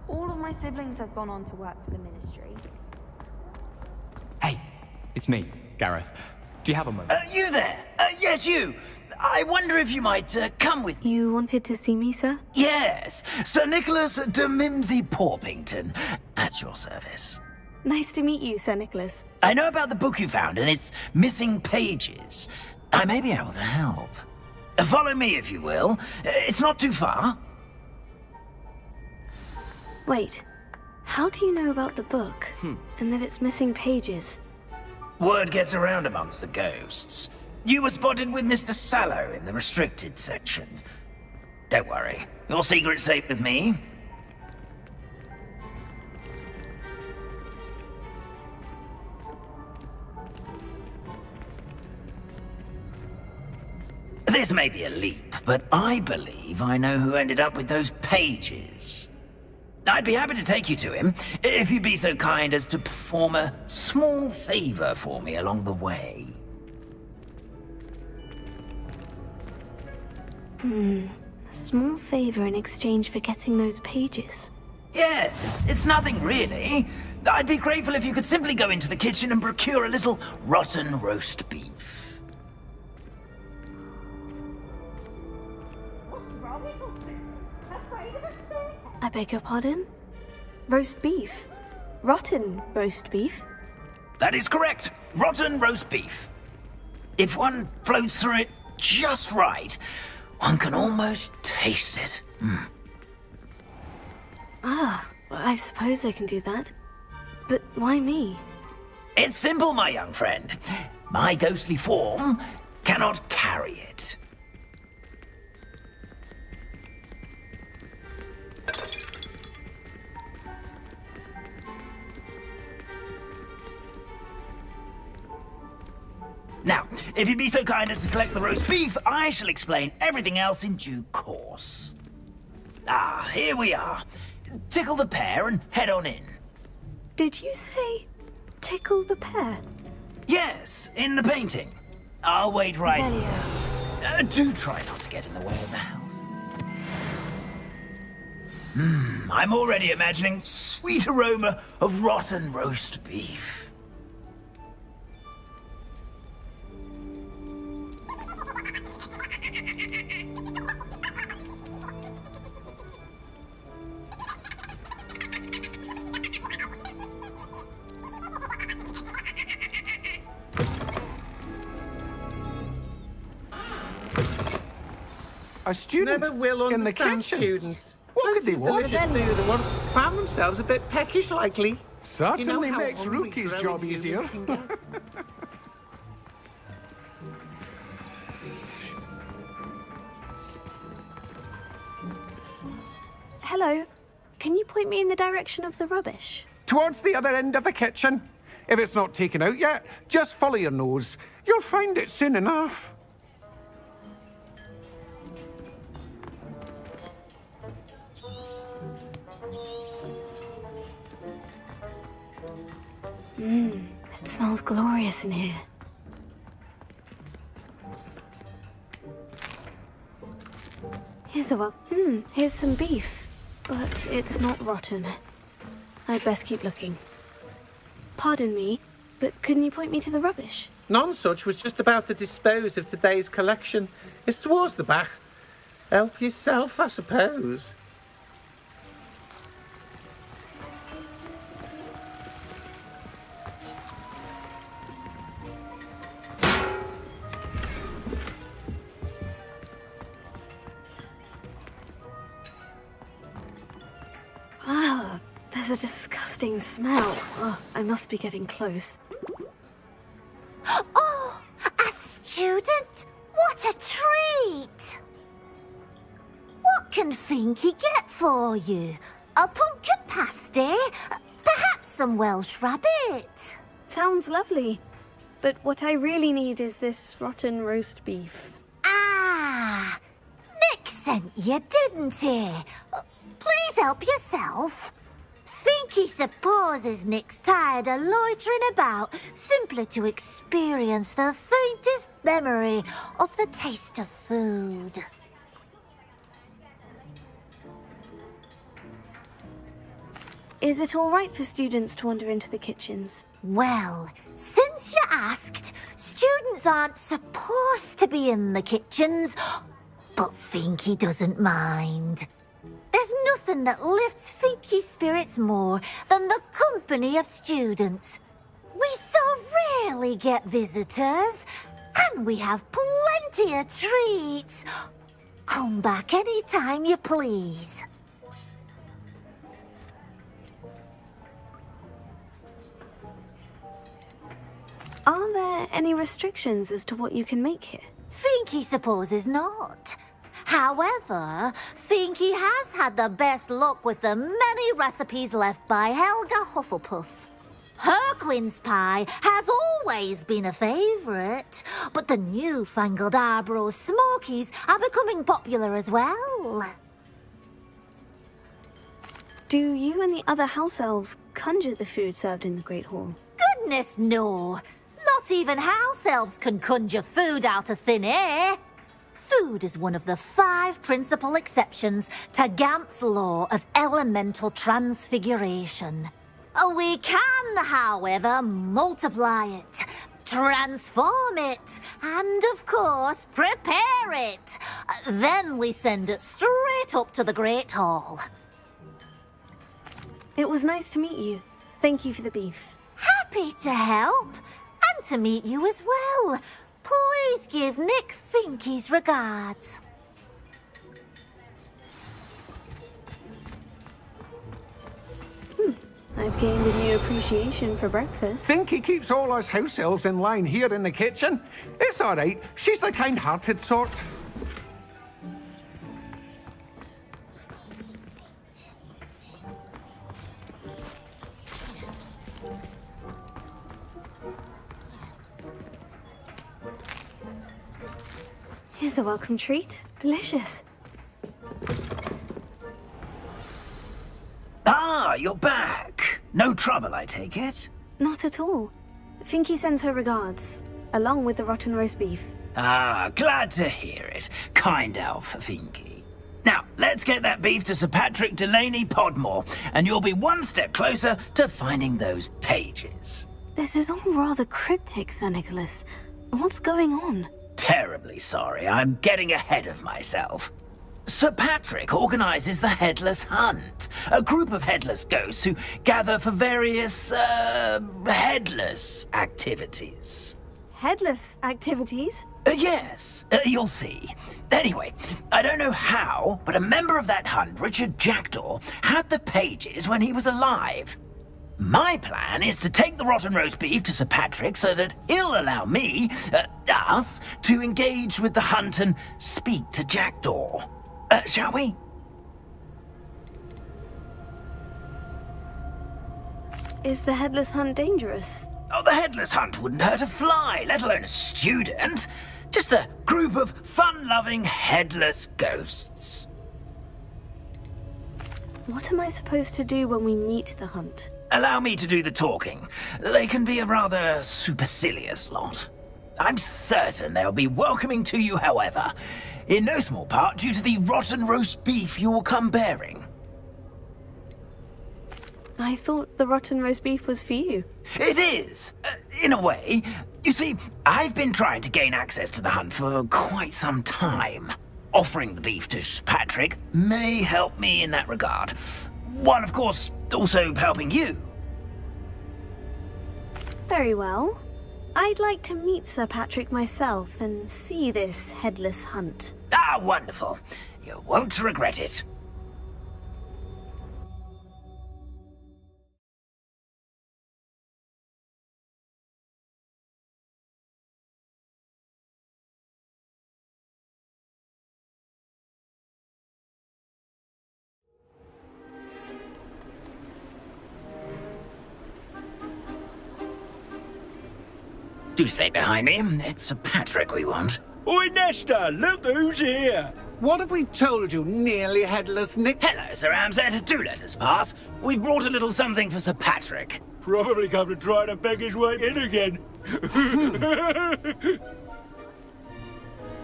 All of my siblings have gone on to work for the Ministry. Hey, it's me, Gareth. Do you have a moment? You there? Yes, you. I wonder if you might come with me. You wanted to see me, sir? Yes, Sir Nicholas de Mimsy Porpington, at your service. Nice to meet you, Sir Nicholas. I know about the book you found and its missing pages. I may be able to help. Follow me, if you will. It's not too far. Wait, how do you know about the book? And that it's missing pages? Word gets around amongst the ghosts. You were spotted with Mr. Sallow in the restricted section. Don't worry, your secret's safe with me. This may be a leap, but I believe I know who ended up with those pages. I'd be happy to take you to him, if you'd be so kind as to perform a small favor for me along the way. A small favor in exchange for getting those pages. Yes, it's nothing really. I'd be grateful if you could simply go into the kitchen and procure a little rotten roast beef. I beg your pardon? Roast beef? Rotten roast beef? That is correct. Rotten roast beef. If one floats through it just right, one can almost taste it. Ah, I suppose I can do that. But why me? It's simple, my young friend. My ghostly form cannot carry it. Now, if you'd be so kind as to collect the roast beef, I shall explain everything else in due course. Ah, here we are. Tickle the pear and head on in. Did you say tickle the pear? Yes, in the painting. I'll wait right here. Do try not to get in the way of the house. I'm already imagining sweet aroma of rotten roast beef. A student never will understand students. What could they want? Found themselves a bit peckish likely. Certainly makes Rookie's job easier. Hello. Can you point me in the direction of the rubbish? Towards the other end of the kitchen. If it's not taken out yet, just follow your nose. You'll find it soon enough. It smells glorious in here. Here's some beef. But it's not rotten. I'd best keep looking. Pardon me, but couldn't you point me to the rubbish? Nonsuch was just about to dispose of today's collection. It's towards the back. Help yourself, I suppose. Ah, there's a disgusting smell. Oh, I must be getting close. Oh, a student? What a treat! What can Finky get for you? A pumpkin pasty? Perhaps some Welsh rabbit? Sounds lovely. But what I really need is this rotten roast beef. Ah, Nick sent you, didn't he? Please help yourself. Finky supposes Nick's tired of loitering about simply to experience the faintest memory of the taste of food. Is it all right for students to wander into the kitchens? Well, since you asked, students aren't supposed to be in the kitchens, but Finky doesn't mind. There's nothing that lifts Finky's spirits more than the company of students. We so rarely get visitors, and we have plenty of treats. Come back any time you please. Are there any restrictions as to what you can make here? Finky supposes not. However, Finky has had the best luck with the many recipes left by Helga Hufflepuff. Her quince pie has always been a favourite, but the newfangled Arbroath Smokies are becoming popular as well. Do you and the other house elves conjure the food served in the Great Hall? Goodness, no. Not even house elves can conjure food out of thin air. Food is one of the 5 principal exceptions to Gamp's law of elemental transfiguration. We can, however, multiply it, transform it, and, of course, prepare it. Then we send it straight up to the Great Hall. It was nice to meet you. Thank you for the beef. Happy to help, and to meet you as well. Please give Nick Finky's regards. I've gained a new appreciation for breakfast. Finky keeps all us house elves in line here in the kitchen. It's all right. She's the kind-hearted sort. Here's a welcome treat. Delicious. Ah, you're back. No trouble, I take it? Not at all. Finky sends her regards, along with the rotten roast beef. Ah, glad to hear it. Kind elf, Finky. Now, let's get that beef to Sir Patrick Delaney Podmore, and you'll be one step closer to finding those pages. This is all rather cryptic, Sir Nicholas. What's going on? Terribly sorry, I'm getting ahead of myself. Sir Patrick organises the Headless Hunt, a group of headless ghosts who gather for various, headless activities. Headless activities? Yes, you'll see. Anyway, I don't know how, but a member of that hunt, Richard Jackdaw, had the pages when he was alive. My plan is to take the rotten roast beef to Sir Patrick so that he'll allow me, us, to engage with the hunt and speak to Jackdaw. Shall we? Is the headless hunt dangerous? Oh, the headless hunt wouldn't hurt a fly, let alone a student. Just a group of fun-loving headless ghosts. What am I supposed to do when we meet the hunt? Allow me to do the talking. They can be a rather supercilious lot. I'm certain they'll be welcoming to you, however, in no small part due to the rotten roast beef you will come bearing. I thought the rotten roast beef was for you. It is, in a way. You see, I've been trying to gain access to the hunt for quite some time. Offering the beef to Patrick may help me in that regard. While, of course, also helping you. Very well. I'd like to meet Sir Patrick myself and see this headless hunt. Ah, wonderful. You won't regret it. Do stay behind me. It's Sir Patrick we want. Oi, Nesta, look who's here. What have we told you, nearly headless Nick? Hello, Sir Ramsay. Do let us pass. We brought a little something for Sir Patrick. Probably come to try to beg his way in again.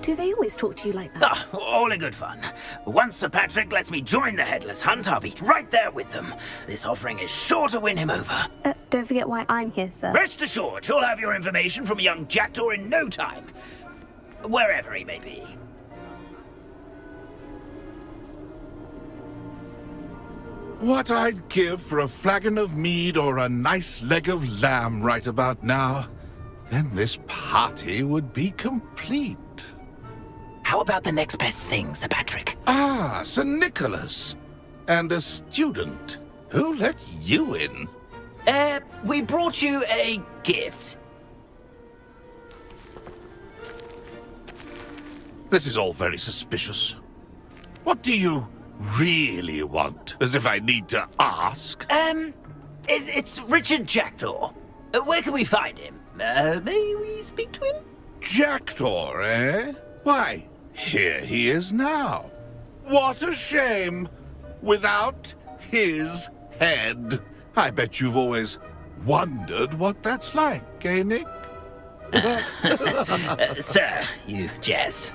Do they always talk to you like that? Ah, all in good fun. Once Sir Patrick lets me join the headless hunt, I'll be right there with them. This offering is sure to win him over. Don't forget why I'm here, sir. Rest assured, you'll have your information from a young Jackdaw in no time. Wherever he may be. What I'd give for a flagon of mead or a nice leg of lamb right about now. Then this party would be complete. How about the next best thing, Sir Patrick? Ah, Sir Nicholas. And a student. Who let you in? We brought you a gift. This is all very suspicious. What do you really want? As if I need to ask? It's Richard Jackdaw. Where can we find him? May we speak to him? Jackdaw, eh? Why, here he is now. What a shame. Without his head. I bet you've always wondered what that's like, eh, Nick? Sir, you jest.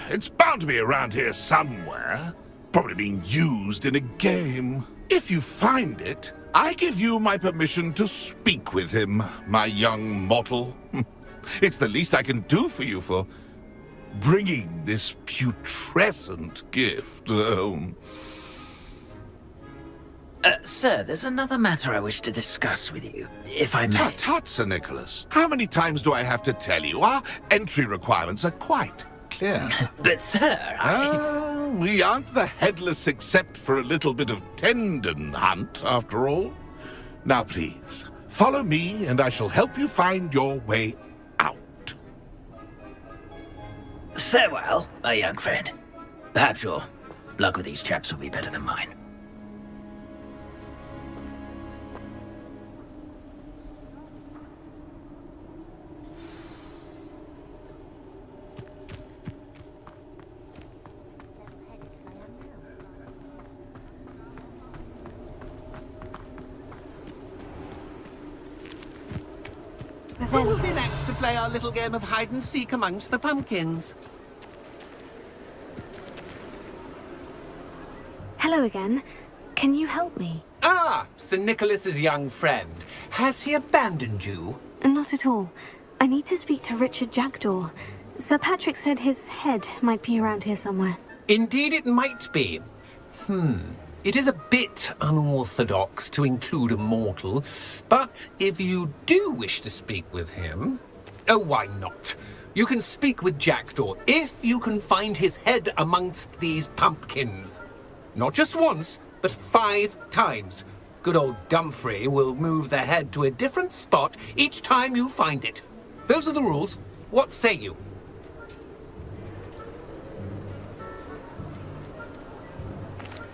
It's bound to be around here somewhere. Probably being used in a game. If you find it, I give you my permission to speak with him, my young mortal. It's the least I can do for you for bringing this putrescent gift home. Sir, there's another matter I wish to discuss with you, if I may. Tut, tut, Sir Nicholas. How many times do I have to tell you? Our entry requirements are quite clear. But, sir, we aren't the headless except for a little bit of tendon hunt, after all. Now, please, follow me, and I shall help you find your way out. Farewell, my young friend. Perhaps your luck with these chaps will be better than mine. Who will be next to play our little game of hide-and-seek amongst the pumpkins? Hello again. Can you help me? Ah, Sir Nicholas's young friend. Has he abandoned you? Not at all. I need to speak to Richard Jackdaw. Sir Patrick said his head might be around here somewhere. Indeed it might be. It is a bit unorthodox to include a mortal, but if you do wish to speak with him... Oh, why not? You can speak with Jackdaw if you can find his head amongst these pumpkins. Not just once, but 5 times. Good old Dumfrey will move the head to a different spot each time you find it. Those are the rules. What say you?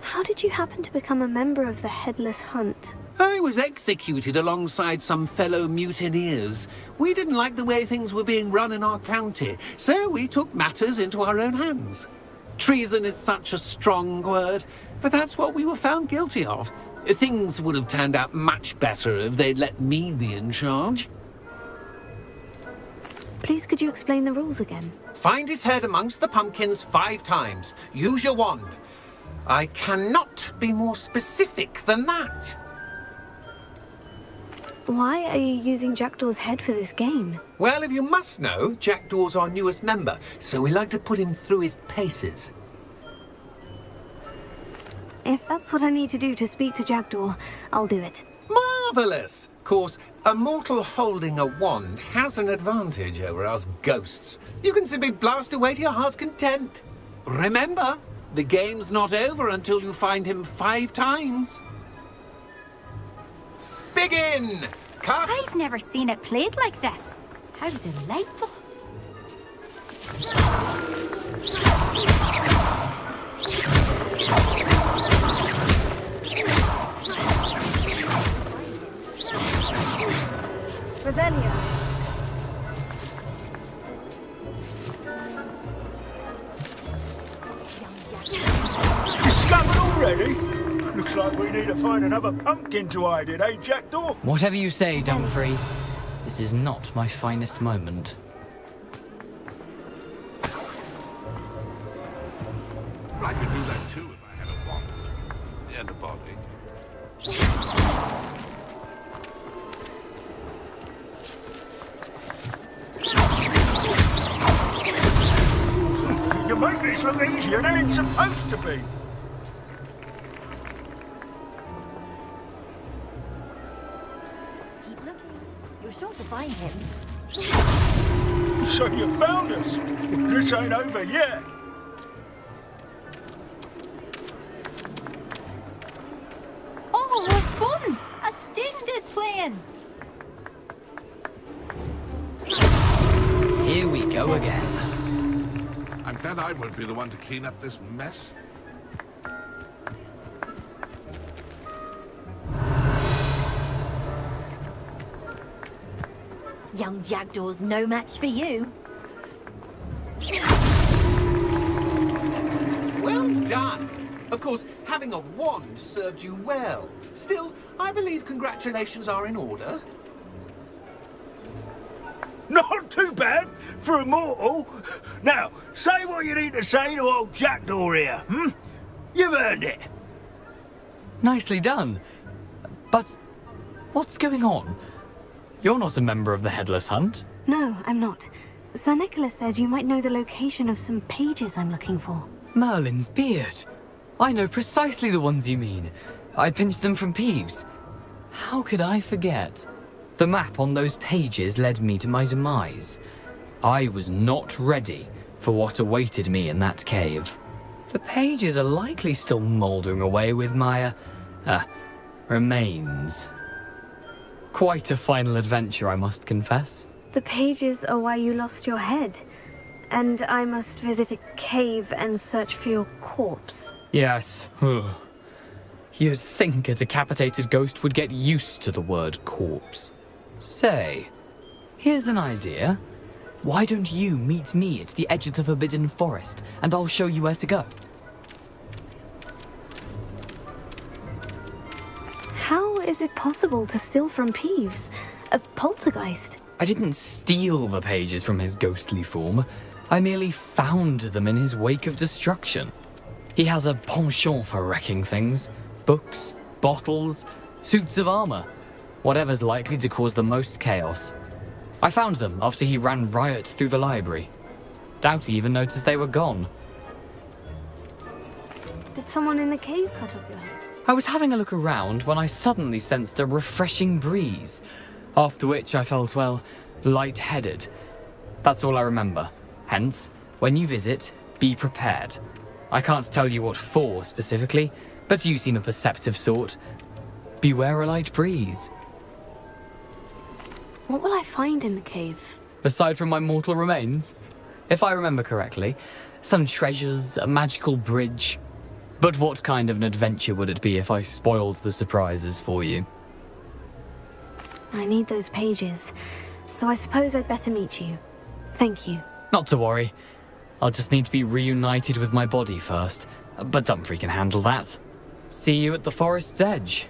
How did you happen to become a member of the Headless Hunt? I was executed alongside some fellow mutineers. We didn't like the way things were being run in our county, so we took matters into our own hands. Treason is such a strong word, but that's what we were found guilty of. Things would have turned out much better if they'd let me be in charge. Please, could you explain the rules again? Find his head amongst the pumpkins 5 times. Use your wand. I cannot be more specific than that. Why are you using Jackdaw's head for this game? Well, if you must know, Jackdaw's our newest member, so we like to put him through his paces. If that's what I need to do to speak to Jackdaw, I'll do it. Marvellous! Of course, a mortal holding a wand has an advantage over us ghosts. You can simply blast away to your heart's content. Remember, the game's not over until you find him 5 times. Begin! Cuff! I've never seen it played like this. How delightful. Revelio. Discovered already? Looks like we need to find another pumpkin to hide in, eh, Jackdaw? Whatever you say, Dumfrey. This is not my finest moment. I could do that too if I had a wand and a body. You make this look easier than it's supposed to be. Keep looking. You're sure to find him. So you found us. This ain't over yet. Oh, what fun! A student is playing. Here we go again. I'm glad I won't be the one to clean up this mess. Young Jackdaw's no match for you. Well done! Of course, having a wand served you well. Still, I believe congratulations are in order. Not too bad for a mortal. Now, say what you need to say to old Jackdaw here, hmm? You've earned it. Nicely done. But what's going on? You're not a member of the Headless Hunt. No, I'm not. Sir Nicholas said you might know the location of some pages I'm looking for. Merlin's beard. I know precisely the ones you mean. I pinched them from Peeves. How could I forget? The map on those pages led me to my demise. I was not ready for what awaited me in that cave. The pages are likely still mouldering away with my, remains. Quite a final adventure, I must confess. The pages are why you lost your head. And I must visit a cave and search for your corpse. Yes. You'd think a decapitated ghost would get used to the word corpse. Say, here's an idea. Why don't you meet me at the edge of the Forbidden Forest, and I'll show you where to go? How is it possible to steal from Peeves? A poltergeist? I didn't steal the pages from his ghostly form. I merely found them in his wake of destruction. He has a penchant for wrecking things. Books, bottles, suits of armor. Whatever's likely to cause the most chaos. I found them after he ran riot through the library. Doubt he even noticed they were gone. Did someone in the cave cut off your head? I was having a look around when I suddenly sensed a refreshing breeze, after which I felt, well, lightheaded. That's all I remember. Hence, when you visit, be prepared. I can't tell you what for specifically, but you seem a perceptive sort. Beware a light breeze. What will I find in the cave? Aside from my mortal remains, if I remember correctly, some treasures, a magical bridge. But what kind of an adventure would it be if I spoiled the surprises for you? I need those pages, so I suppose I'd better meet you. Thank you. Not to worry. I'll just need to be reunited with my body first. But Dumfries can handle that. See you at the forest's edge.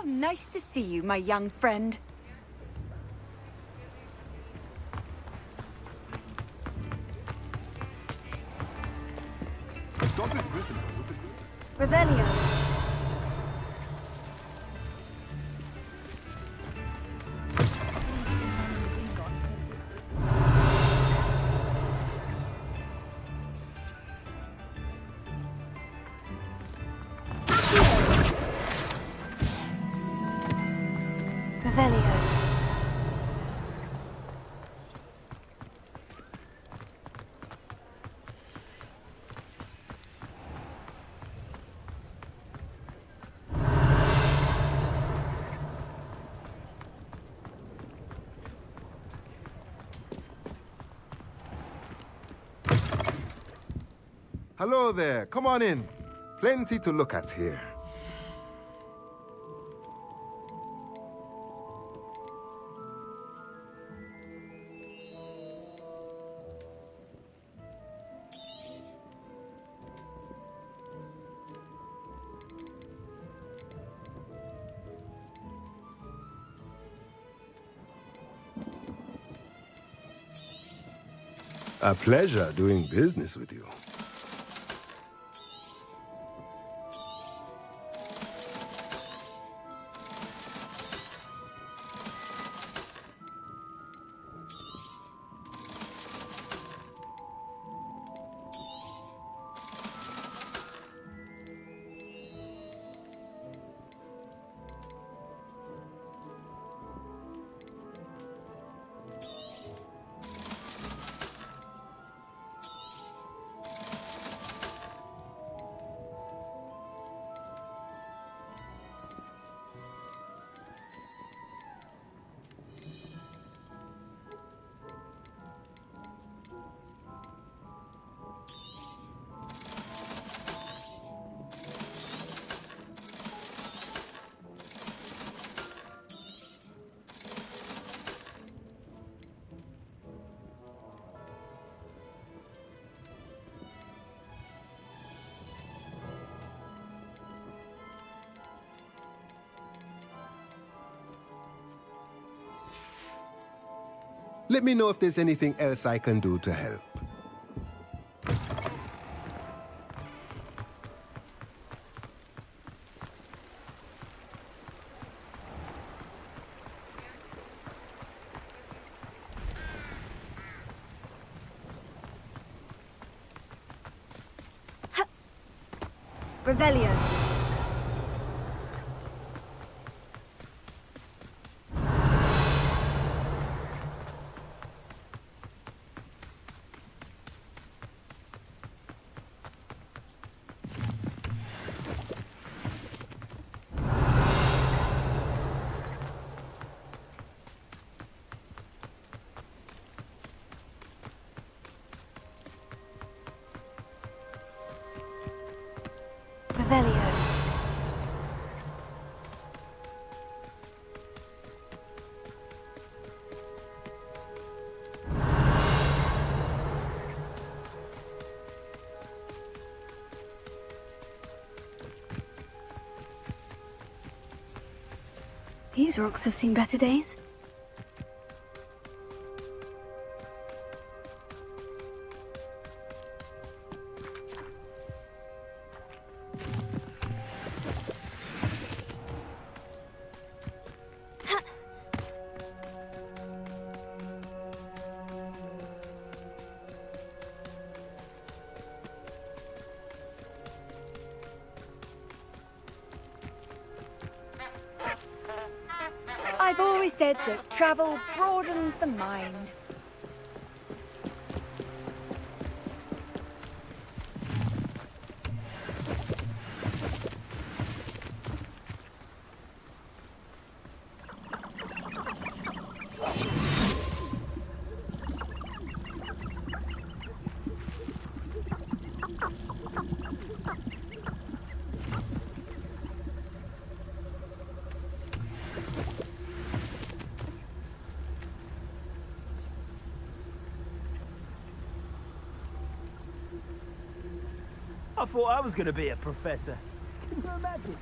How nice to see you, my young friend. Revelio. Revelio. Hello there. Come on in. Plenty to look at here. A pleasure doing business with you. Let me know if there's anything else I can do to help. Revelio. Revelio. These rocks have seen better days. I've always said that travel broadens the mind. I thought I was going to be a professor. Can you imagine?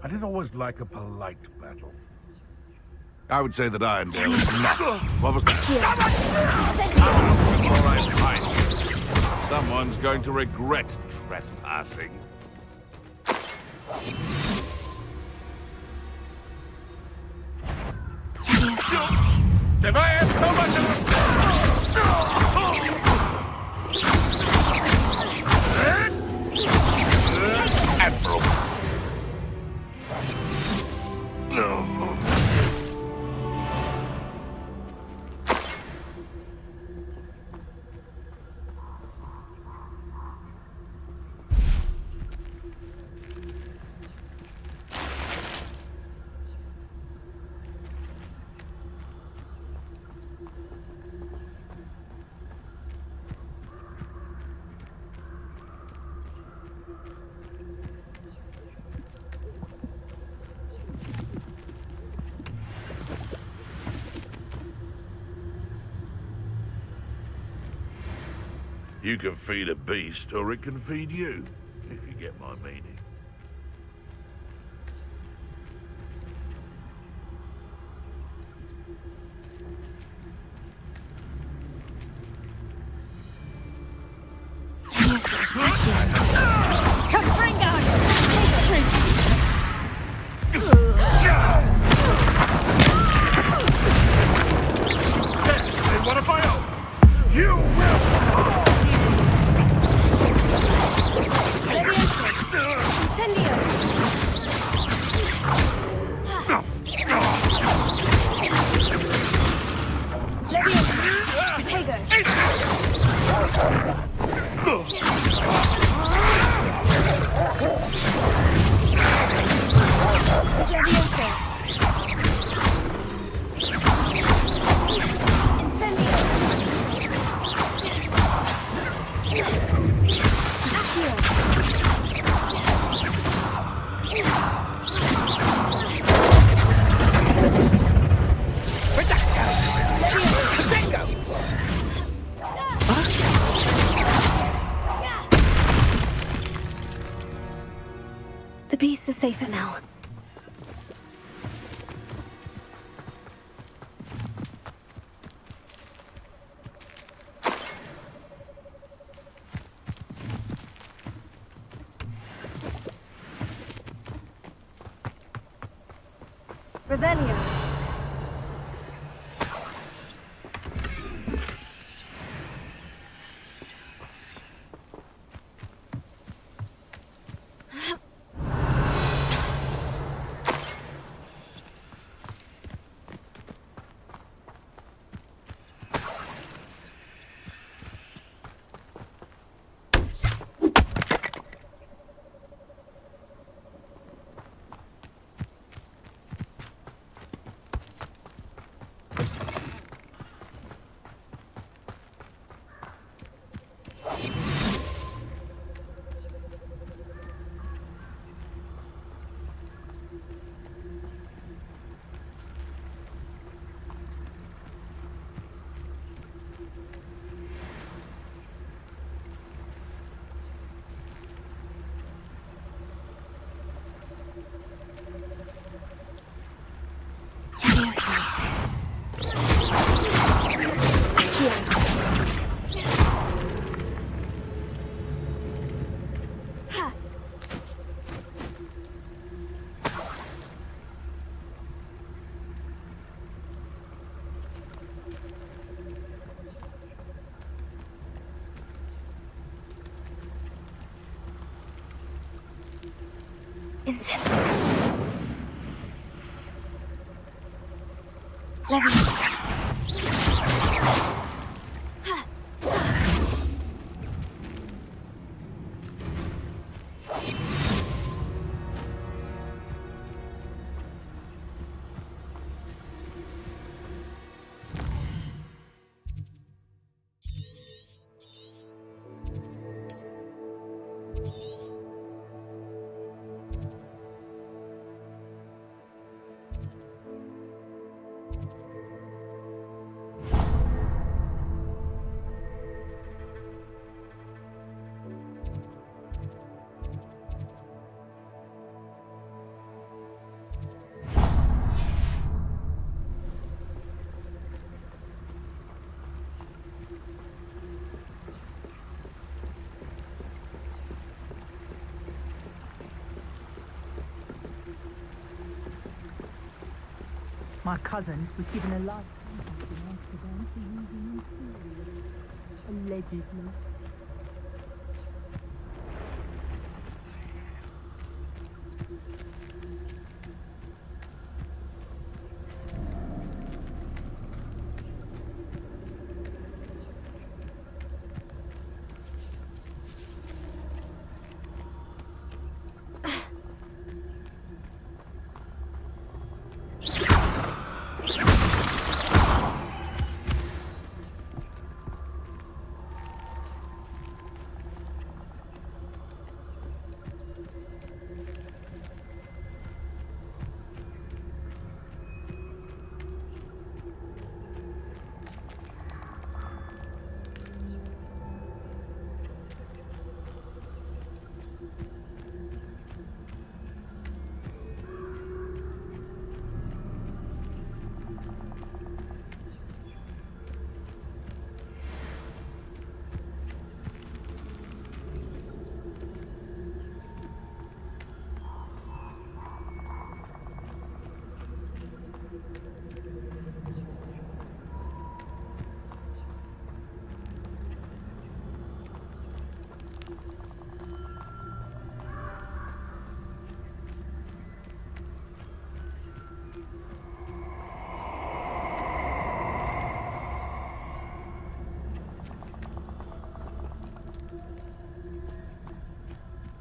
I did always like a polite battle. I would say that Irondale is not. What was that? All right, fine. Someone's going to regret trespassing. If I had so much of Admiral. You can feed a beast, or it can feed you, if you get my meaning. They want to fight out! You will! The beasts are safer now. Revelio. My cousin was given a life sentence in Amsterdam for using imperial, allegedly.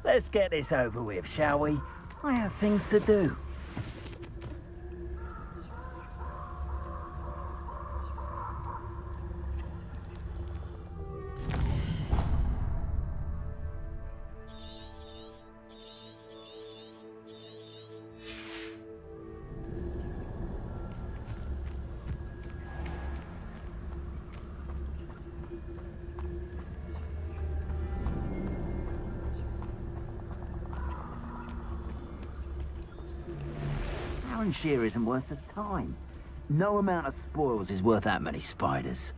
Let's get this over with, shall we? I have things to do. Shear isn't worth the time. No amount of spoils is worth that many spiders.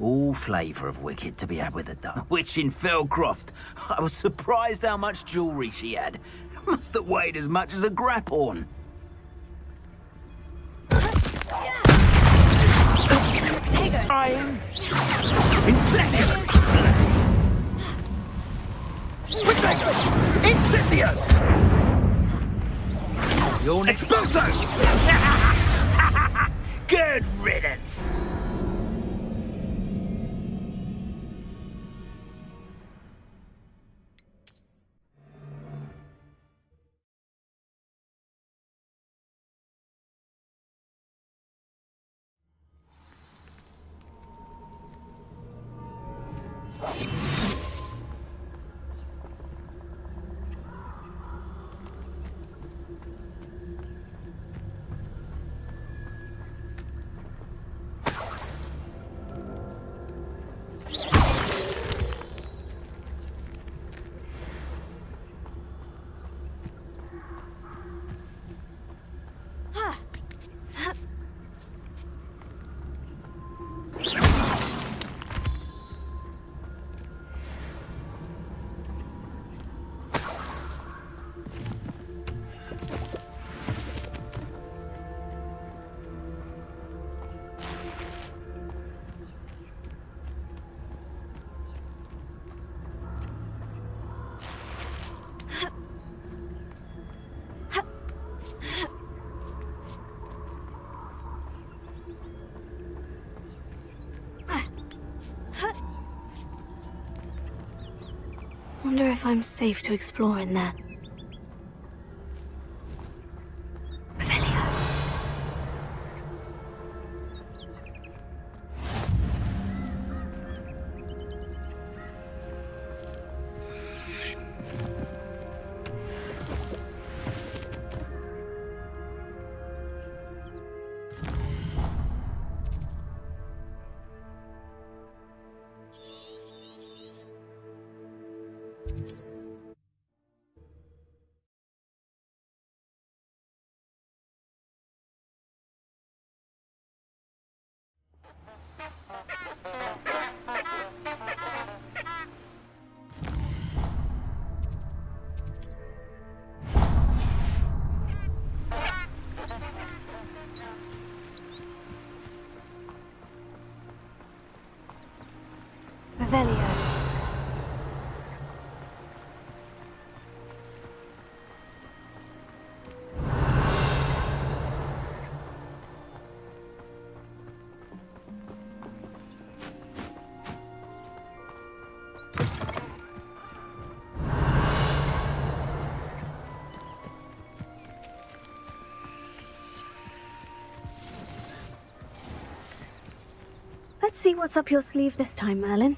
All flavour of wicked to be had with the duck. Which in Felcroft, I was surprised how much jewellery she had. Must have weighed as much as a grapphorn. Incendio! You're next. Exploso! Good riddance! Wonder if I'm safe to explore in there. Revelio. Let's see what's up your sleeve this time, Merlin.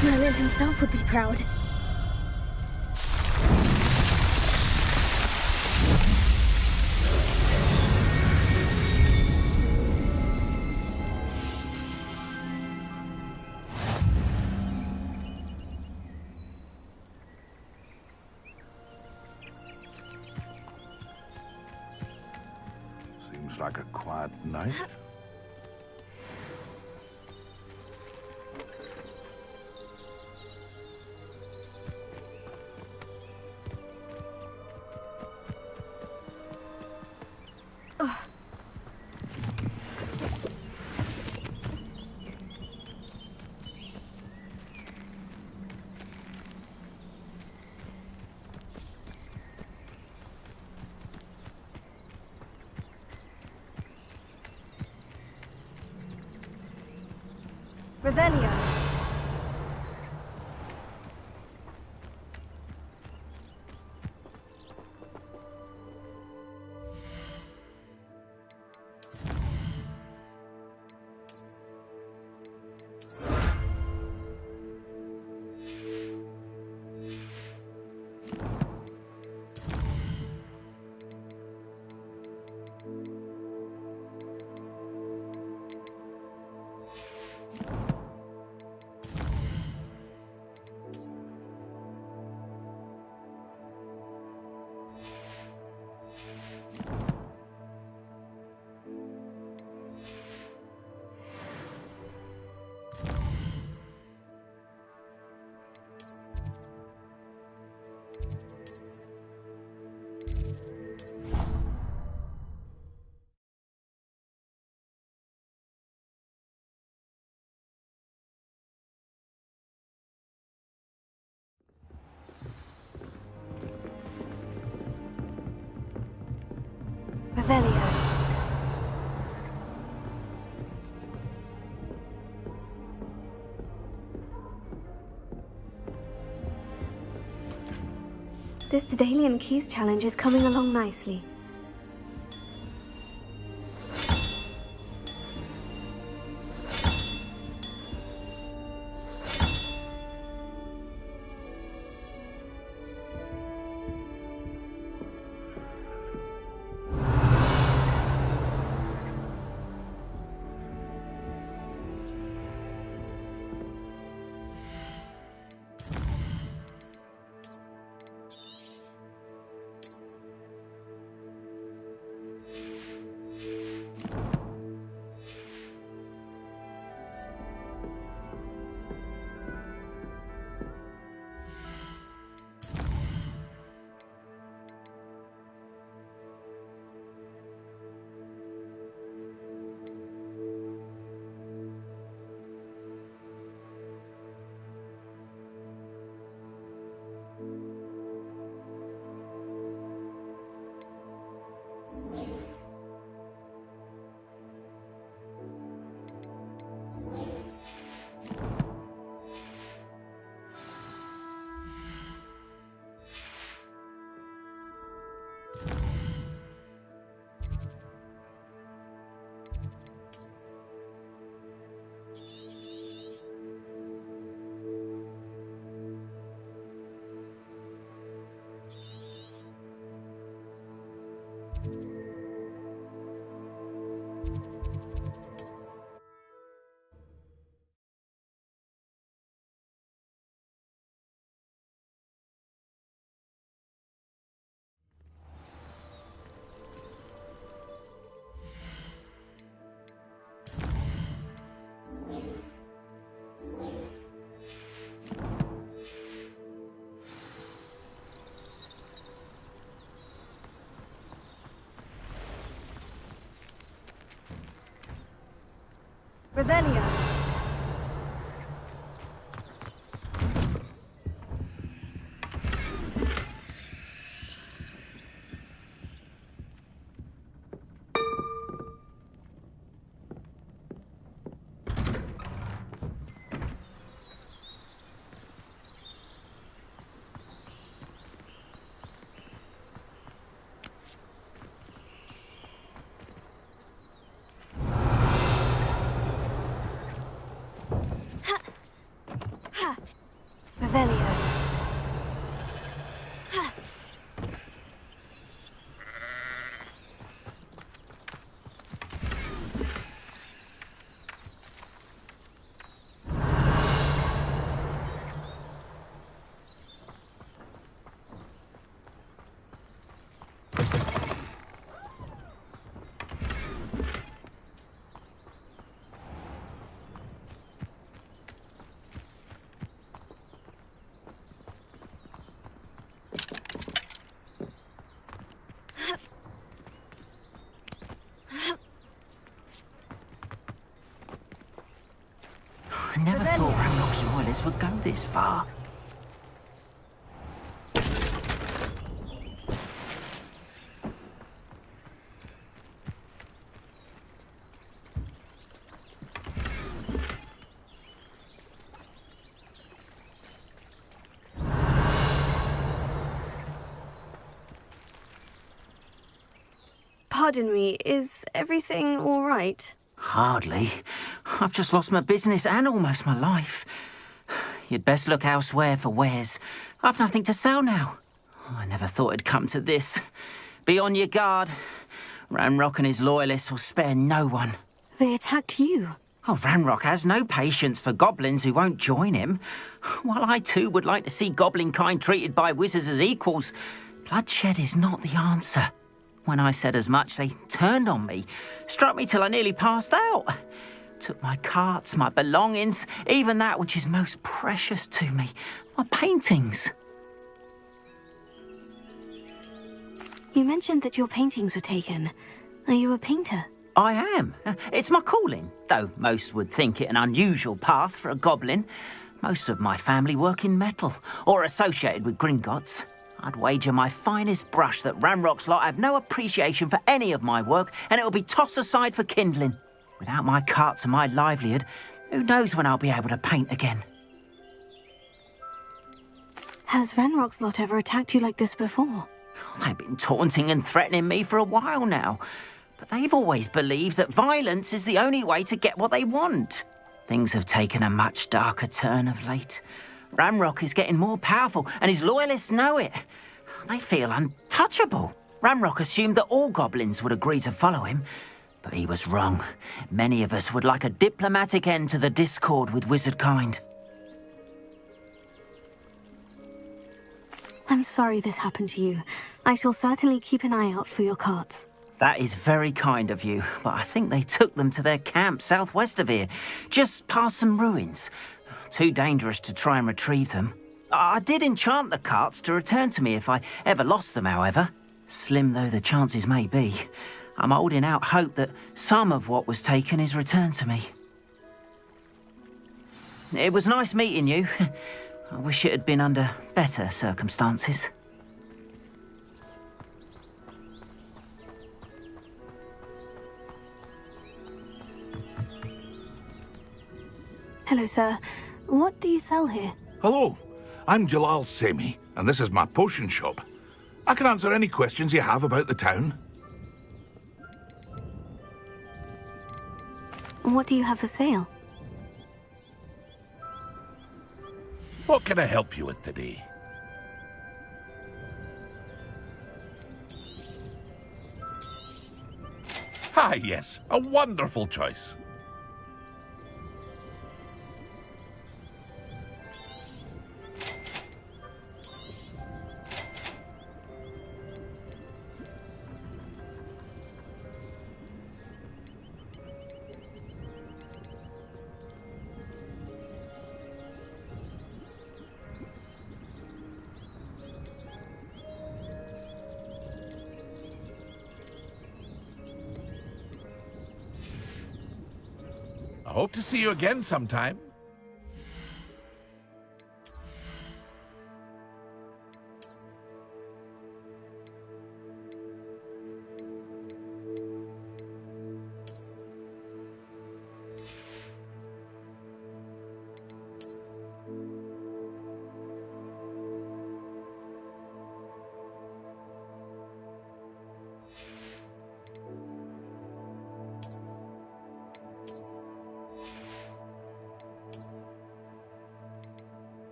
Merlin himself would be proud. Seems like a quiet night. Revelio. Revelio. This Daedalian Keys challenge is coming along nicely. Revelio. Revelio. I never thought Ranrock's loyalists would go this far. Pardon me, is everything all right? Hardly. I've just lost my business and almost my life. You'd best look elsewhere for wares. I've nothing to sell now. I never thought it'd come to this. Be on your guard. Ranrock and his loyalists will spare no one. They attacked you. Oh, Ranrock has no patience for goblins who won't join him. While I too would like to see goblin kind treated by wizards as equals, bloodshed is not the answer. When I said as much, they turned on me, struck me till I nearly passed out. Took my carts, my belongings, even that which is most precious to me, my paintings. You mentioned that your paintings were taken. Are you a painter? I am. It's my calling, though most would think it an unusual path for a goblin. Most of my family work in metal, or associated with Gringotts. I'd wager my finest brush that Ranrock's lot have no appreciation for any of my work, and it'll be tossed aside for kindling. Without my carts and my livelihood, who knows when I'll be able to paint again? Has Ranrock's lot ever attacked you like this before? They've been taunting and threatening me for a while now, but they've always believed that violence is the only way to get what they want. Things have taken a much darker turn of late. Ranrock is getting more powerful, and his loyalists know it. They feel untouchable. Ranrock assumed that all goblins would agree to follow him, but he was wrong. Many of us would like a diplomatic end to the discord with wizard kind. I'm sorry this happened to you. I shall certainly keep an eye out for your carts. That is very kind of you, but I think they took them to their camp southwest of here, just past some ruins. Too dangerous to try and retrieve them. I did enchant the carts to return to me if I ever lost them, however. Slim though the chances may be, I'm holding out hope that some of what was taken is returned to me. It was nice meeting you. I wish it had been under better circumstances. Hello, sir. What do you sell here? Hello, I'm Jalal Semi, and this is my potion shop. I can answer any questions you have about the town. What do you have for sale? What can I help you with today? Ah, yes, a wonderful choice. hope to see you again sometime.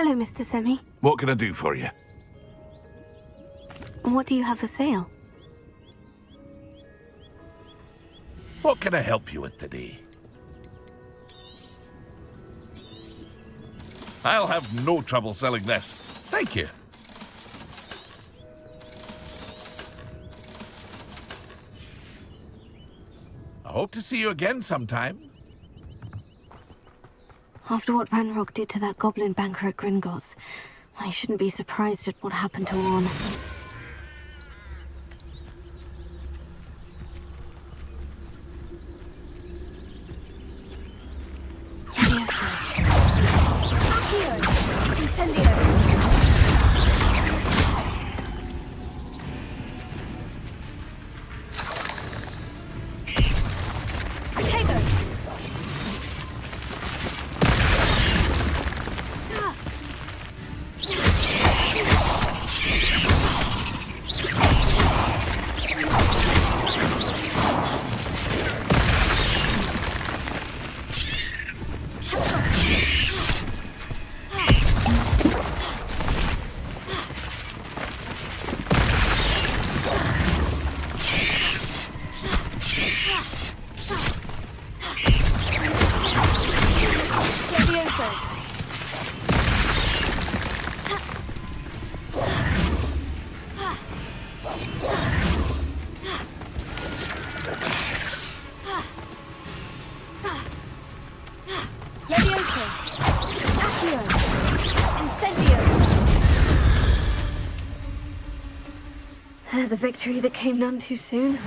Hello, Mr. Semi. What can I do for you? What do you have for sale? What can I help you with today? I'll have no trouble selling this. Thank you. I hope to see you again sometime. After what Ranrock did to that goblin banker at Gringotts, I shouldn't be surprised at what happened to Orn. There's a victory that came none too soon.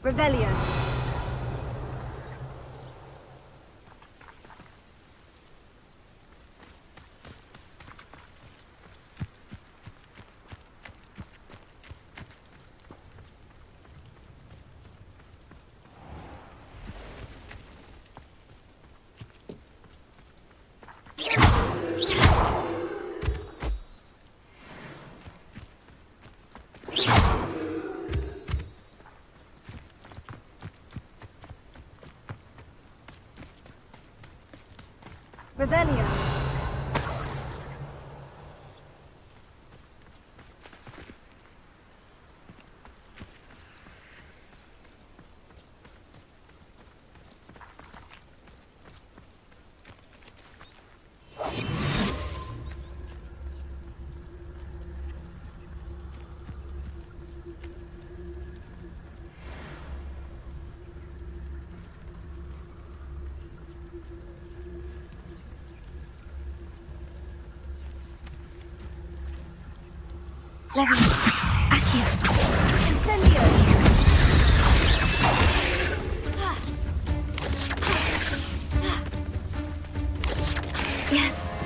Revelio. Revelio. Levin, Accio, Incendio. Yes.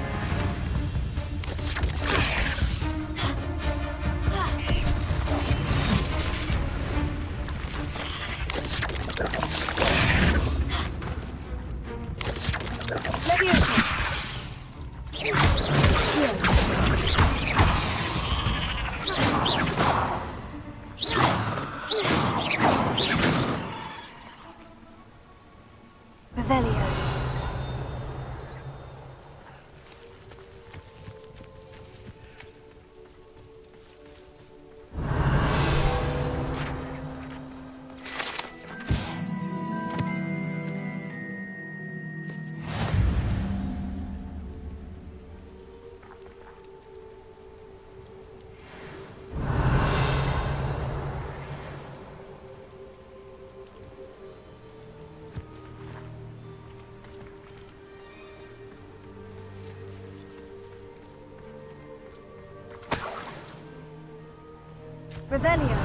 Revelio.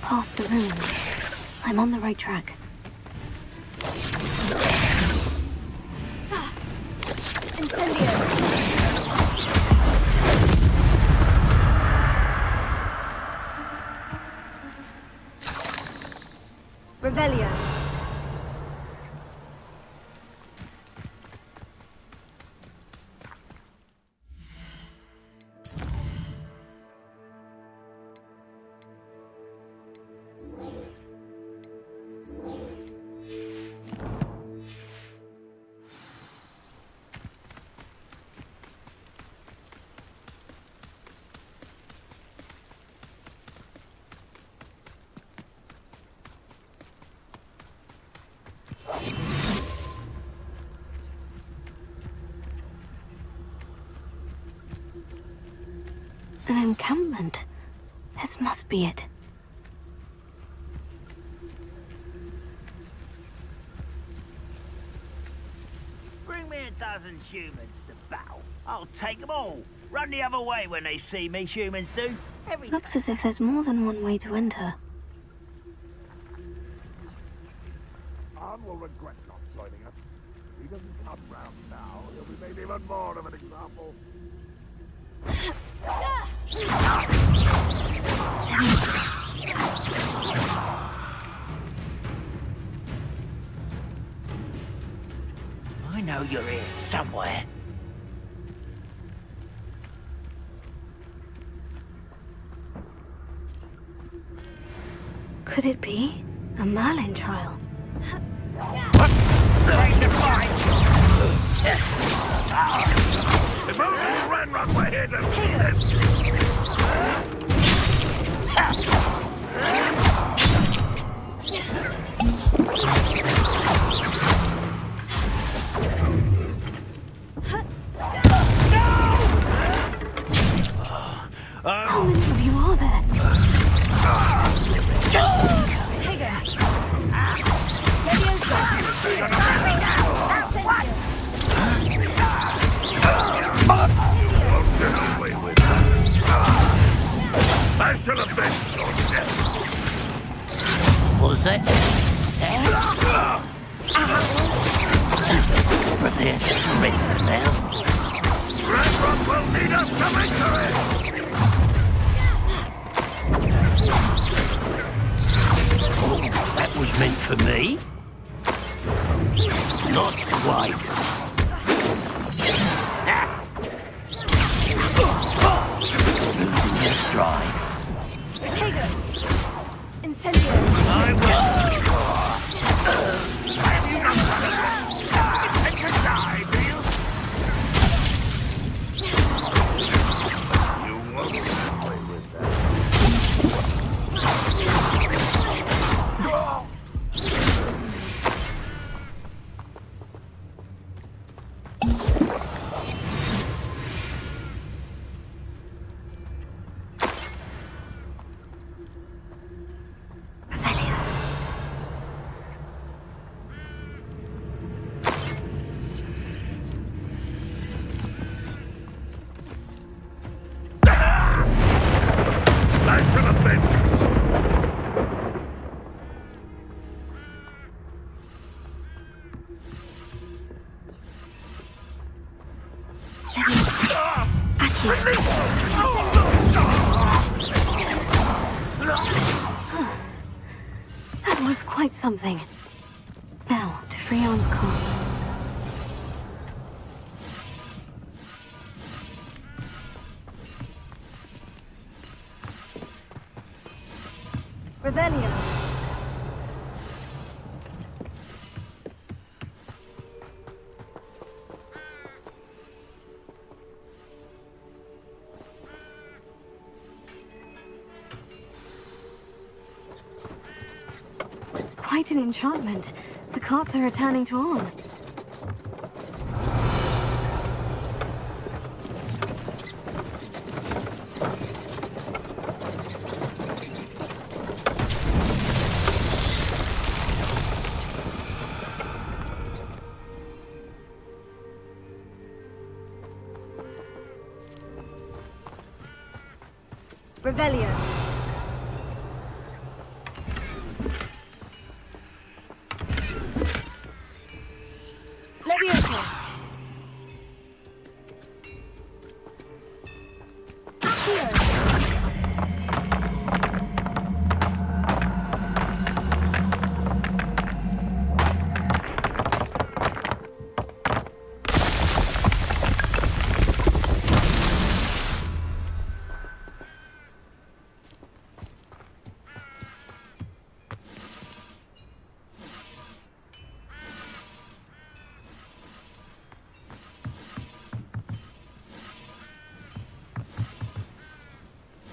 Past the ruins. I'm on the right track. Incendio. Revelio. An encampment. This must be it. Bring me 12 humans to battle. I'll take them all. Run the other way when they see me, humans do. Looks as if there's more than one way to enter. Arn will regret not joining us. If he doesn't come round now, he'll be made even more of an example. I know you're here somewhere. Could it be a Merlin trial? Ready to fight! If only Ranrock were here to see this! How many of you are there? I should have been so dead. What was that? Prepare to surrender now. Ranrock will need us to victory! Oh, that was meant for me? Not quite. Losing your stride. Potatoes. Incendio. I will. Have you not done it? You can die, do you? You won't get away with that. That was quite something. Now, to Freon's carts. Revelio. Quite an enchantment. The carts are returning to Arn. Revelio. Levioso. Accio.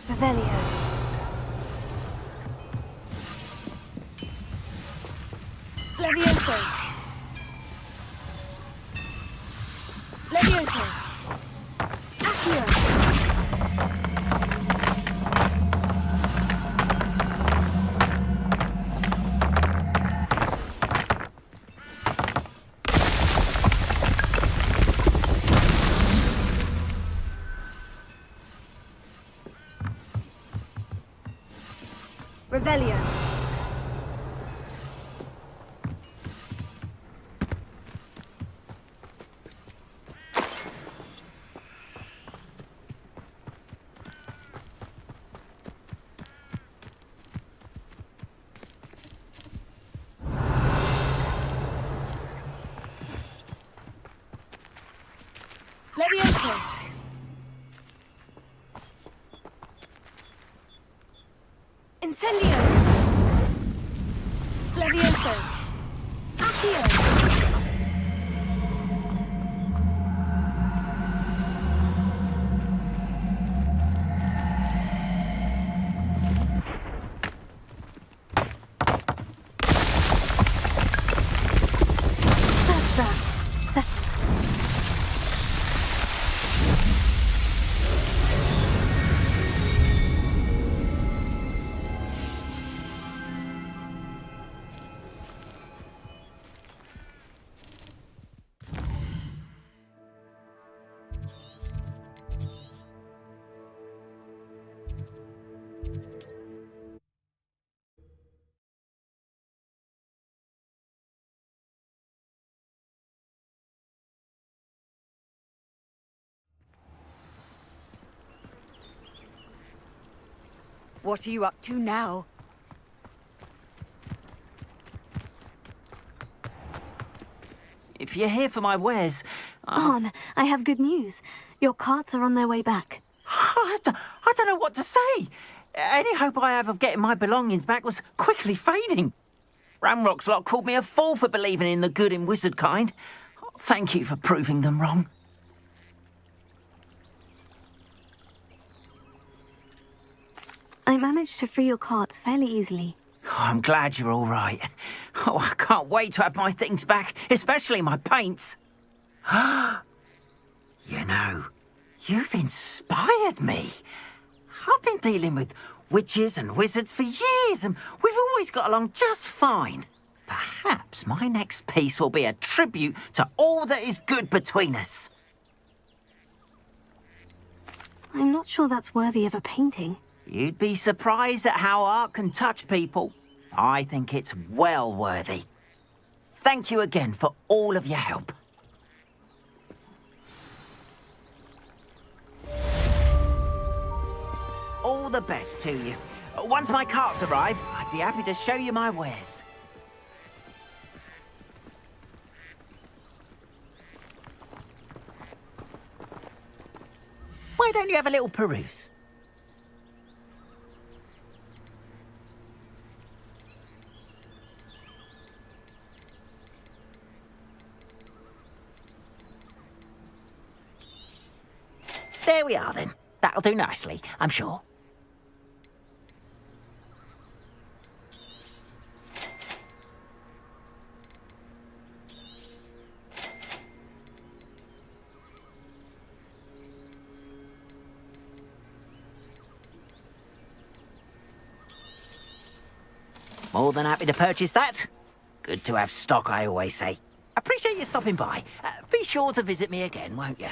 Revelio. Levioso. Levioso. Accio. Revelio. Levioso. Incendio. Levioso. Accio. That's that. What are you up to now? If you're here for my wares, Arn, I have good news. Your carts are on their way back. I don't know what to say. Any hope I have of getting my belongings back was quickly fading. Ramrock's lot called me a fool for believing in the good in wizard kind. Thank you for proving them wrong. I managed to free your carts fairly easily. Oh, I'm glad you're all right. Oh, I can't wait to have my things back, especially my paints. You know, you've inspired me. I've been dealing with witches and wizards for years, and we've always got along just fine. Perhaps my next piece will be a tribute to all that is good between us. I'm not sure that's worthy of a painting. You'd be surprised at how art can touch people. I think it's well worthy. Thank you again for all of your help. All the best to you. Once my carts arrive, I'd be happy to show you my wares. Why don't you have a little peruse? There we are, then. That'll do nicely, I'm sure. More than happy to purchase that. Good to have stock, I always say. Appreciate you stopping by. Be sure to visit me again, won't you?